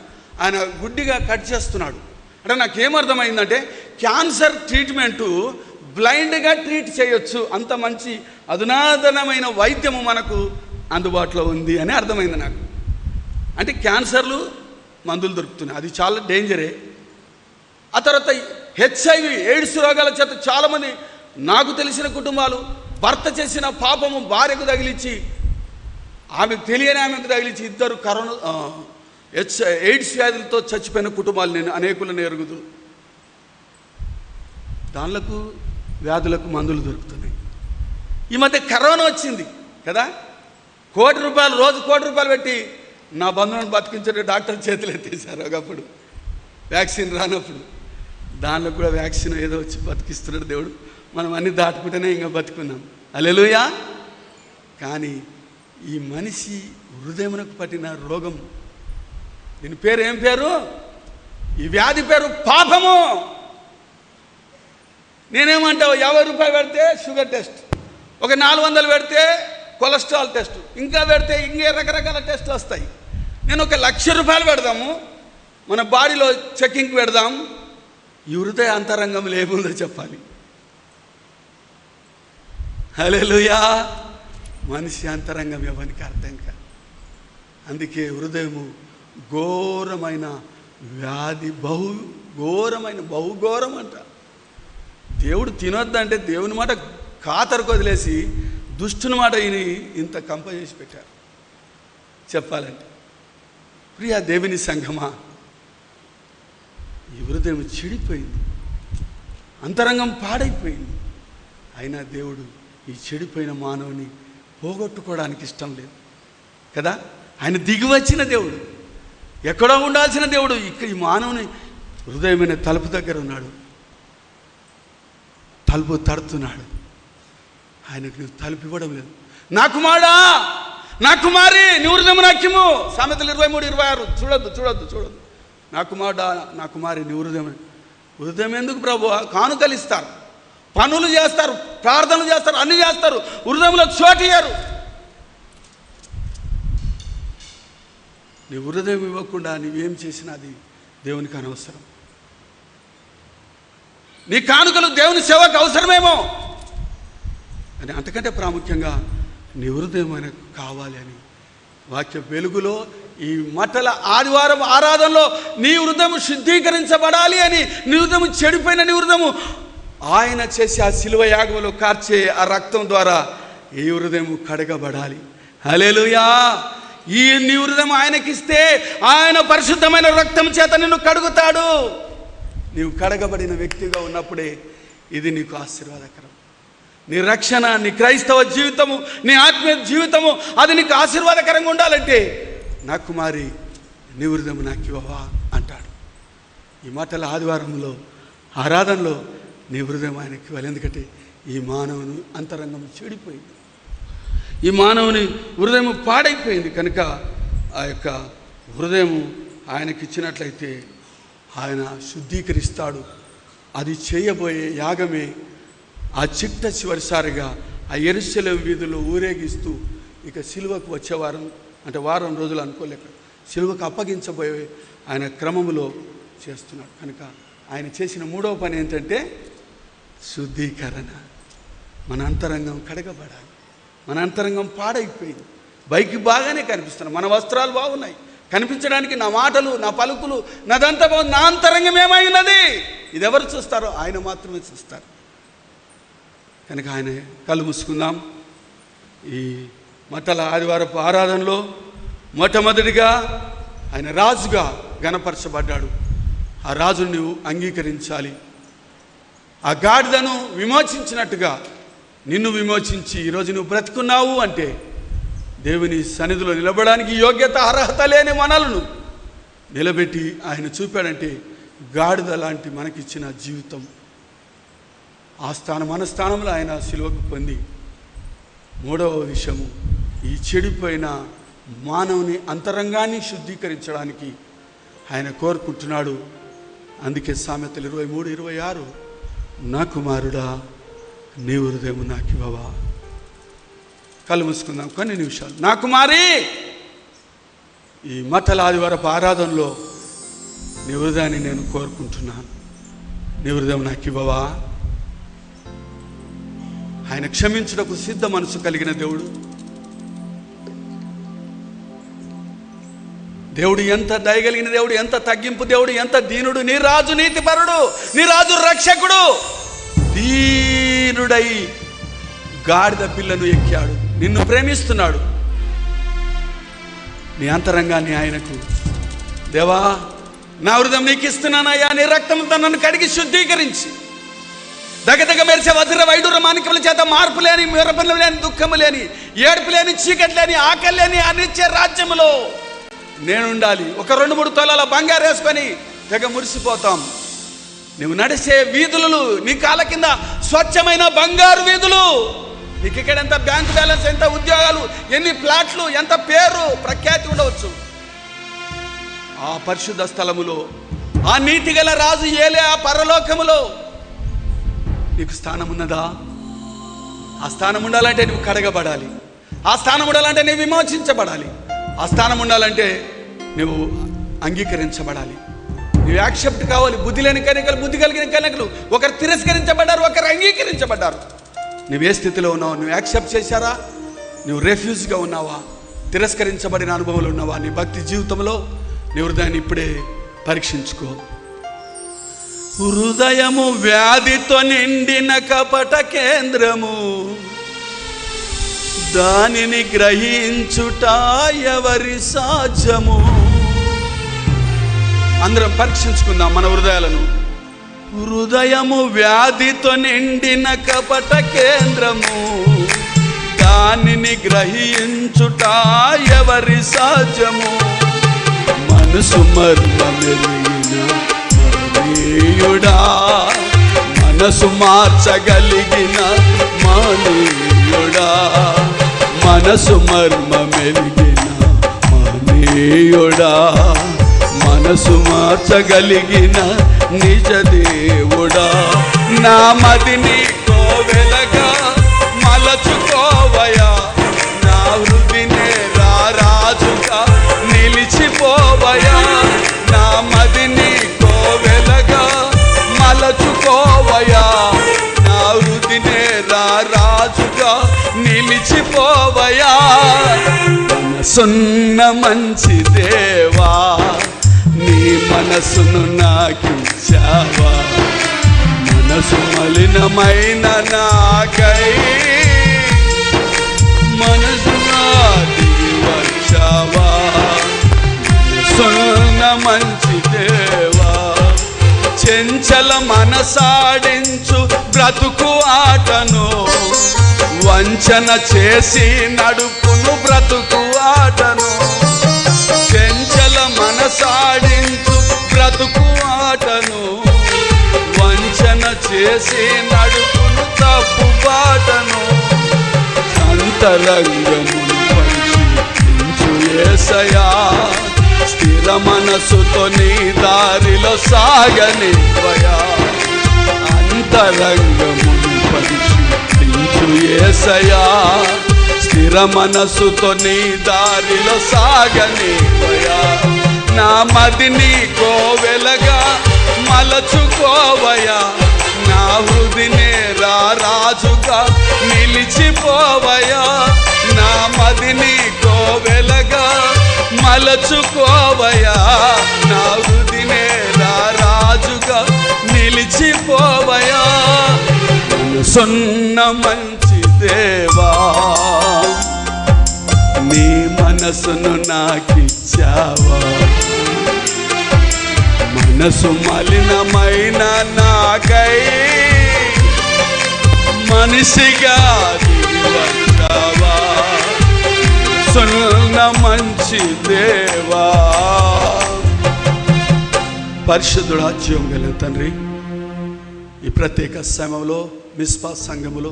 ఆయన గుడ్డిగా కట్ చేస్తున్నాడు. అంటే నాకేమర్థమైందంటే క్యాన్సర్ ట్రీట్మెంటు బ్లైండ్గా ట్రీట్ చేయొచ్చు, అంత మంచి అధునాతనమైన వైద్యము మనకు అందుబాటులో ఉంది అని అర్థమైంది నాకు. అంటే క్యాన్సర్లు మందులు దొరుకుతున్నాయి, అది చాలా డేంజరే. ఆ తర్వాత హెచ్ఐవి ఎయిడ్స్ రోగాల చేత చాలామంది నాకు తెలిసిన కుటుంబాలు భర్త చేసిన పాపము భార్యకు తగిలించి, ఆమెకు తెలియని ఆమెకు తగిలించి ఇద్దరు కరోనా ఎయిడ్స్ వ్యాధులతో చచ్చిపోయిన కుటుంబాలు నేను అనేకులను ఎరుగుదు. దానిలకు వ్యాధులకు మందులు దొరుకుతున్నాయి. ఈ మధ్య కరోనా వచ్చింది కదా, ₹1 కోటి రోజు ₹1 కోటి పెట్టి నా బంధువులను బతికించే డాక్టర్ చేతులు ఎత్తేసారు. ఒకప్పుడు వ్యాక్సిన్ రానప్పుడు దానిలో కూడా వ్యాక్సిన్ ఏదో వచ్చి బతికిస్తున్నాడు దేవుడు. మనం అన్నీ దాటుకుంటేనే ఇంకా బతుకున్నాం. హల్లెలూయా. కానీ ఈ మనిషి హృదయమునకు పట్టిన రోగం, దీని పేరు ఏం పేరు? ఈ వ్యాధి పేరు పాపము. నేనేమంటావు, ₹50 పెడితే షుగర్ టెస్ట్, ఒక 400 పెడితే కొలెస్ట్రాల్ టెస్ట్, ఇంకా పెడితే ఇంకే రకరకాల టెస్టులు వస్తాయి. నేను ఒక ₹1,00,000 పెడదాము, మన బాడీలో చెకింగ్ పెడదాం. ఈ హృదయ అంతరంగంలో ఏముందో చెప్పాలి. హల్లెలూయా. మనిషి అంతరంగం ఎవరికి అర్థం కాదు. అందుకే హృదయము ఘోరమైన వ్యాధి, బహుఘోరం అంట. దేవుడు తినొద్దంటే దేవుని మాట ఖాతరుకు వదిలేసి దుష్టుని మాట ఈయన ఇంత కంప చేసి పెట్టారు చెప్పాలంటే. ప్రియా దేవుని సంఘమా, ఈ హృదయం చెడిపోయింది, అంతరంగం పాడైపోయింది. అయినా దేవుడు ఈ చెడిపోయిన మానవుని పోగొట్టుకోవడానికి ఇష్టం లేదు కదా. ఆయన దిగి వచ్చిన దేవుడు, ఎక్కడో ఉండాల్సిన దేవుడు ఇక్కడ ఈ మానవుని హృదయమైన తలుపు దగ్గర ఉన్నాడు, తలుపు తడుతున్నాడు. ఆయనకు నువ్వు తలుపు ఇవ్వడం లేదు. నా కుమారుడా, నా కుమారి, నీ హృదయం నాకిమ్ము. సామెతలు 23:26. చూడొద్దు. నా కుమారుడా, నా కుమారి, నీ హృదయం ఎందుకు ప్రభు? కానుకలు ఇస్తారు, పనులు చేస్తారు, ప్రార్థనలు చేస్తారు, అన్ని చేస్తారు, హృదయంలో చోటు ఇయ్యరు. నీ హృదయం ఇవ్వకుండా నీవేం చేసినా అది దేవునికి అనవసరం. నీ కానుకలు దేవుని సేవకు అవసరమేమో అని, అంతకంటే ప్రాముఖ్యంగా నీ హృదయం ఆయనకు కావాలి అని వాక్య వెలుగులో ఈ మట్టల ఆదివారం ఆరాధనలో నీ హృదయం శుద్ధీకరించబడాలి అని, నీ హృదయం చెడిపోయిన నీ హృదయం ఆయన చేసి ఆ శిలువ యాగంలో కార్చే ఆ రక్తం ద్వారా ఈ హృదయం కడగబడాలి. హల్లెలూయా. ఈ నీ హృదయం ఆయనకిస్తే ఆయన పరిశుద్ధమైన రక్తం చేత నిన్ను కడుగుతాడు. నీవు కడగబడిన వ్యక్తిగా ఉన్నప్పుడే ఇది నీకు ఆశీర్వాదకరం. నీ రక్షణ, నీ క్రైస్తవ జీవితము, నీ ఆత్మీయ జీవితము అది నీకు ఆశీర్వాదకరంగా ఉండాలంటే నా కుమారి నీ హృదయం నాకు ఇవ్వవా అంటాడు. ఈ మాటల ఆదివారంలో ఆరాధనలో నీ హృదయం ఆయనకి ఇవ్వాలి. ఎందుకంటే ఈ మానవుని అంతరంగం చెడిపోయింది, ఈ మానవుని హృదయం పాడైపోయింది. కనుక ఆ యొక్క హృదయం ఆయనకి ఇచ్చినట్లయితే ఆయన శుద్ధీకరిస్తాడు. అది చేయబోయే యాగమే ఆ చిట్ట చివరిసారిగా ఆ యెరూషలేము వీధుల్లో ఊరేగిస్తూ ఇక సిలువకు వచ్చేవారం, అంటే వారం రోజులు అనుకోలేక సిలువకు అప్పగించబోయే ఆయన క్రమములో చేస్తున్నాడు. కనుక ఆయన చేసిన 3వ పని ఏంటంటే శుద్ధీకరణ. మన అంతరంగం కడగబడాలి. మన అంతరంగం పాడైపోయింది. బయటికి బాగానే కనిపిస్తున్నాయి, మన వస్త్రాలు బాగున్నాయి, కనిపించడానికి నా మాటలు, నా పలుకులు, నాదంతా బాగుంది. నా అంతరంగం ఏమైనది? ఇది ఎవరు చూస్తారో ఆయన మాత్రమే చూస్తారు. కనుక ఆయన కళ్ళు మూసుకుందాం. ఈ మట్టల ఆదివారపు ఆరాధనలో మొట్టమొదటిగా ఆయన రాజుగా గణపరచబడ్డాడు. ఆ రాజును నువ్వు అంగీకరించాలి. ఆ గాడిదను విమోచించినట్టుగా నిన్ను విమోచించి ఈరోజు నువ్వు బ్రతుకున్నావు అంటే దేవుని సన్నిధిలో నిలబడడానికి యోగ్యత, అర్హత లేని మనలను నిలబెట్టి ఆయన చూపాడంటే గాడిద లాంటి మనకిచ్చిన జీవితం, ఆ స్థానం మన స్థానంలో ఆయన సిలువకు పొంది. 3వ విషయము, ఈ చెడిపోయిన మానవుని అంతరంగాన్ని శుద్ధీకరించడానికి ఆయన కోరుకుంటున్నాడు. అందుకే సామెతలు 23:26, నా కుమారుడా నీ హృదయం నాకు ఇవ్వవా. కళ్ళు మూసుకుందాం కొన్ని నిమిషాలు. నా కుమారి, ఈ మట్టల ఆదివారపు ఆరాధనలో నీ హృదయాన్ని నేను కోరుకుంటున్నాను. నీ హృదయం నాకు ఇవ్వవా? ఆయన క్షమించుటకు సిద్ధ మనసు కలిగిన దేవుడు. దేవుడు ఎంత దయగలిగిన దేవుడు, ఎంత తగ్గింపు దేవుడు, ఎంత దీనుడు. నీ రాజు నీతిపరుడు, నీ రాజు రక్షకుడు. దీనుడై గాడిద పిల్లను ఎక్కాడు. నిన్ను ప్రేమిస్తున్నాడు. నీ అంతరంగాన్ని ఆయనకు, దేవా నా హృదయం నీకు ఇస్తున్నానయ్యా, నీ రక్తంతో నన్ను కడిగి శుద్ధీకరించి దగదగ మెరిసే వజ్ర వైడూర మాణిక్యముల చేత మార్పు లేని, మిరపలు లేని, దుఃఖము లేని, ఏడుపు లేని, చీకటి లేని, ఆకలి లేని అనిచ్చే రాజ్యములో నేనుండాలి. ఒక 2-3 తొలాల బంగారు వేసుకొని తెగ మురిసిపోతాం. నువ్వు నడిచే వీధులు నీ కాళ్ళ కింద స్వచ్ఛమైన బంగారు వీధులు. నీకు ఇక్కడ ఎంత బ్యాంక్ బ్యాలెన్స్, ఎంత ఉద్యోగాలు, ఎన్ని ప్లాట్లు, ఎంత పేరు ప్రఖ్యాతి ఉండవచ్చు. ఆ పరిశుద్ధ స్థలములో, ఆ నీతి గల రాజు ఏలే ఆ పరలోకములో నీకు స్థానం ఉన్నదా? ఆ స్థానం ఉండాలంటే నువ్వు కడగబడాలి. ఆ స్థానం ఉండాలంటే నువ్వు విమోచించబడాలి. ఆ స్థానం ఉండాలంటే నువ్వు అంగీకరించబడాలి. నువ్వు యాక్సెప్ట్ కావాలి. బుద్ధి లేని కనికలు, బుద్ధి కలిగిన కనికలు ఒకరు తిరస్కరించబడ్డారు, ఒకరు అంగీకరించబడ్డారు. నువ్వు ఏ స్థితిలో ఉన్నావు? నువ్వు యాక్సెప్ట్ చేశారా? నువ్వు రెఫ్యూజ్గా ఉన్నావా? తిరస్కరించబడిన అనుభవాలు ఉన్నావా? నీ భక్తి జీవితంలో నీ హృదయాన్ని ఇప్పుడే పరీక్షించుకో. హృదయము వ్యాధితో నిండిన కపట కేంద్రము, దానిని గ్రహించుట ఎవరి సాధ్యము? అందరం పరీక్షించుకుందాం మన హృదయాలను. హృదయము వ్యాధితో నిండిన కపట కేంద్రము, దానిని గ్రహించుట ఎవరి సాధ్యము? మనసు మర్మమెరిగిన మహనీయుడా, మనసు మార్చగలిగిన మహనీయుడా, మనసు మర్మమెరిగిన మహనీయుడా, మనసు మార్చగలిగిన నిజ దేవుడా. నా మదిని కోవెలగా మలచుకోవయా, నా హృదినే రారాజుగా నిలిచిపోవయా. నా మదిని కోవెలగా మలచుకోవయా, నా హృదినే రారాజుగా నిలిచిపోవయా. మనసున్న మంచి దేవా, నీ మనసును నాకిచ్చావా? మనసు మలినమైన నాకై మనసుగా దిగి వచ్చావా? మనసున్న మంచి దేవా, చెంచల మనసాడించు బ్రతుకు ఆటను, వంచన చేసి నడుపును బ్రతుకు ఆటను. చెంచల మనసాడించు బ్రతుకు ఆటను, వంచన చేసి నడుపును తప్పు బాటను. అంతరంగమును పరిశీలించు యేసయ్యా, స్థిర మనసుతో నీ దారిలో సాగనివ్వయా. అంతరంగమును పరిశీలించు యేసయ్యా, స్థిర మనసుతో నీ దారిలో సాగనివ్వయా. నా మదిని కోవెలగా మలచుకోవయా, నా హృదినే రారాజుగా నిలిచిపోవయా. నా మదిని కోవెలగా మలచుకోవయా, నా హృదినే రారాజుగా నిలిచిపోవయా. మనసున్న మంచి దేవా, నీ మనసును నాకిచ్చావా? మనసు మలినమైన నాకై మనిషిగా దిగి వచ్చావా? సున్న మంచి దేవా. పరిశుద్ధుడా, జీవం గల తండ్రి, ఈ ప్రత్యేక సమయంలో మిస్పా సంఘములో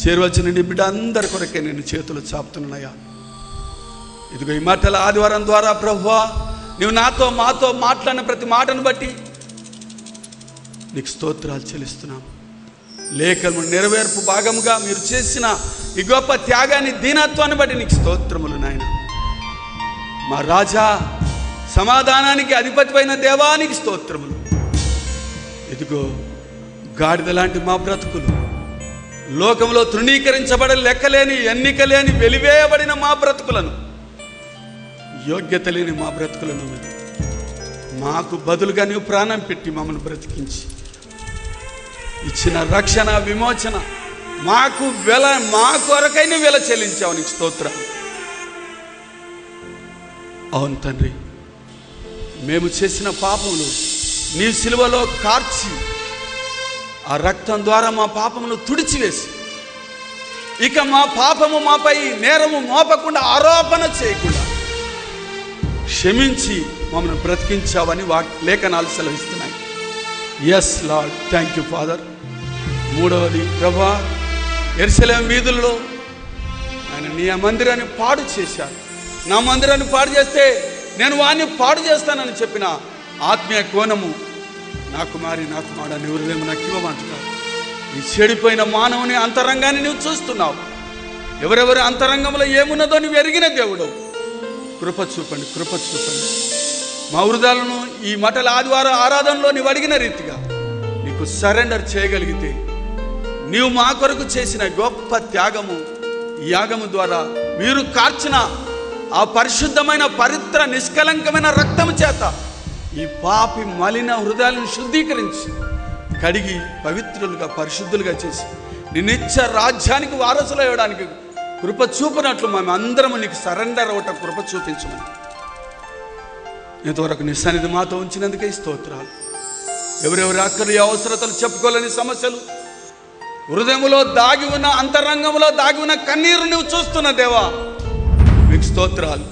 చేరువచ్చిన నీ బిడ్డ అందరి కొరకే నేను చేతులు చాపుతున్నాయా. ఇదిగో ఈ మాటల ఆదివారం ద్వారా ప్రభువా, నువ్వు నాతో మాతో మాట్లాడిన ప్రతి మాటను బట్టి నీకు స్తోత్రాలు చెల్లిస్తున్నాను. లేఖను నెరవేర్పు భాగముగా మీరు చేసిన ఈ గొప్ప త్యాగాన్ని, దీనత్వాన్ని బట్టి నీకు స్తోత్రములు నాయన. మా రాజా, సమాధానానికి అధిపతిపైన దేవానికి స్తోత్రములు. ఇదిగో గాడిద లాంటి మా బ్రతుకులు, లోకంలో తృణీకరించబడి లెక్కలేని, ఎన్నిక లేని, వెలివేయబడిన మా బ్రతుకులను, యోగ్యత లేని మా బ్రతుకులను మాకు బదులుగా నీవు ప్రాణం పెట్టి మమ్మల్ని బ్రతికించి ఇచ్చిన రక్షణ, విమోచన మాకు మా కొరకైన వెల చెల్లించావు. నీకు స్తోత్రం. అవును తండ్రి, మేము చేసిన పాపములు నీ సిలువలో కార్చి ఆ రక్తం ద్వారా మా పాపములు తుడిచివేసి, ఇక మా పాపము మాపై నేరము మోపకుండా, ఆరోపణ చేయకుండా క్షమించి మమ్మల్ని బ్రతికించావని లేఖనాలు సెలవిస్తున్నాయి. Yes lord, thank you father. మూడవది ప్రభా, యెరూషలేము వీధుల్లో ఆయన నీ మందిరాన్ని పాడు చేశారు. నా మందిరాన్ని పాడు చేస్తే నేను వాడిని పాడు చేస్తానని చెప్పిన ఆత్మీయ కోణము నా కుమారి, నా కుమారుడు ఎవరులేమో నాకు ఇవ్వమంటున్నారు. ఈ చెడిపోయిన మానవుని అంతరంగాన్ని నువ్వు చూస్తున్నావు. ఎవరెవరి అంతరంగంలో ఏమున్నదో నువ్వు ఎరిగిన దేవుడు. కృప చూపండి, కృప చూపండి. మా హృదయాలను ఈ మటల ఆదివారం ఆరాధనలో నీవు అడిగిన రీతిగా నీకు సరెండర్ చేయగలిగితే, నీవు మా కొరకు చేసిన గొప్ప త్యాగము, ఈ యాగము ద్వారా మీరు కార్చిన ఆ పరిశుద్ధమైన, పవిత్ర, నిష్కలంకమైన రక్తము చేత ఈ పాపి మలిన హృదయాలను శుద్ధీకరించి, కడిగి పవిత్రులుగా, పరిశుద్ధులుగా చేసి నీ నిత్య రాజ్యానికి వారసులు అవ్వడానికి కృప చూపినట్లు మేము అందరము నీకు సరెండర్ అవ్వటం కృప చూపించమని ఇంతవరకు నీ సన్నిధి మాతో ఉంచినందుకే స్తోత్రాలు. ఎవరెవరి అక్కడి అవసరతలు, చెప్పుకోలేని సమస్యలు, హృదయములో దాగి ఉన్న, అంతరంగంలో దాగి ఉన్న కన్నీరు నువ్వు చూస్తున్న దేవా, మీకు స్తోత్రాలు.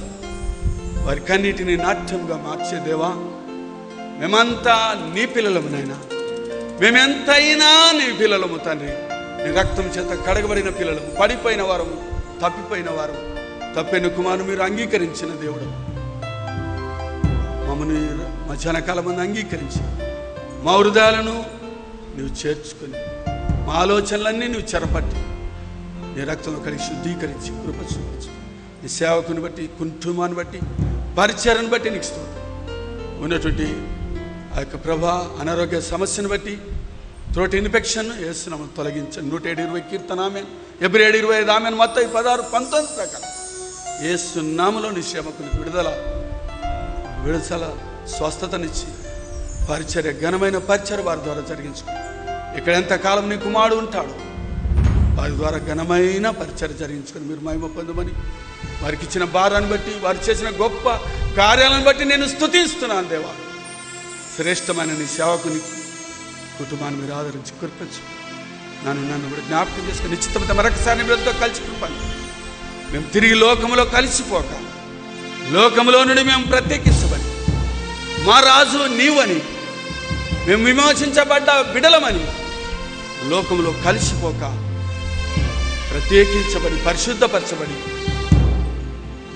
వారి కన్నీటిని నాట్యంగా మార్చే దేవా, మేమంతా నీ పిల్లలము నాయనా, మేమెంతైనా నీ పిల్లలము తండ్రి. నీ రక్తం చేత కడగబడిన పిల్లలము, పడిపోయిన వారము, తప్పిపోయిన వారము. తప్పైన కుమారుని మీరు అంగీకరించిన దేవుడు, మమ్మల్ని మధ్యాహ్నకాలం మంది అంగీకరించి మా హృదయాలను నువ్వు చేర్చుకొని, మా ఆలోచనలన్నీ నువ్వు చెరపట్టి నీ రక్తంలో కలిగి శుద్ధీకరించి కృప చూపించు. నీ సేవకుని బట్టి, కుటుంబాన్ని బట్టి, పరిచయాన్ని బట్టి నీకు స్తోత్రం. ఉన్నటువంటి ఆ యొక్క ప్రభా అనారోగ్య సమస్యను బట్టి, త్రోట్ ఇన్ఫెక్షన్ వేస్తున్నాము తొలగించండి. 120 కీర్తన ఆమెన్, Hebrewed 25 ఆమెన్, మత్తయి 16:19 ప్రకారం యేసునామములో నీ సేవకుని విడుదల స్వస్థతనిచ్చి పరిచర్య, ఘనమైన పరిచర్య వారి ద్వారా జరిగించుకుని, ఇక్కడ ఎంతకాలం నీ కుమారుడు ఉంటాడు వారి ద్వారా ఘనమైన పరిచర్య జరిగించుకొని మీరు మహిమ పొందమని, వారికి ఇచ్చిన భారాన్ని బట్టి, వారు చేసిన గొప్ప కార్యాలను బట్టి నేను స్తుతిస్తున్నాను దేవా. శ్రేష్టమైన నీ సేవకుని కుటుంబాన్ని మీరు ఆదరించి కృపించు. నన్ను కూడా జ్ఞాపకం చేసుకుని నిశ్చితమైన మరొకసారి వీళ్ళతో కలిసి కృపండి. మేము తిరిగి లోకంలో కలిసిపోక, లోకంలో నుండి మేము ప్రత్యేకించబడి, మా రాజు నీవని, మేము విమోచించబడ్డ బిడలమని లోకంలో కలిసిపోక, ప్రత్యేకించబడి, పరిశుద్ధపరచబడి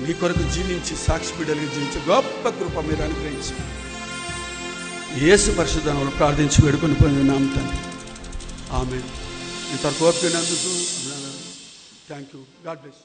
నీ కొరకు జీవించి, సాక్షి బిడ్డలుగా జీవించి గొప్ప కృప మీరు అనుగ్రహించి యేసు పరిశుద్ధ నామములో ప్రార్థించి వేడుకొని పొందినాము తండ్రి. ఆమేన్. ఇంతవరకు ఓపిక థ్యాంక్ యూ. God bless.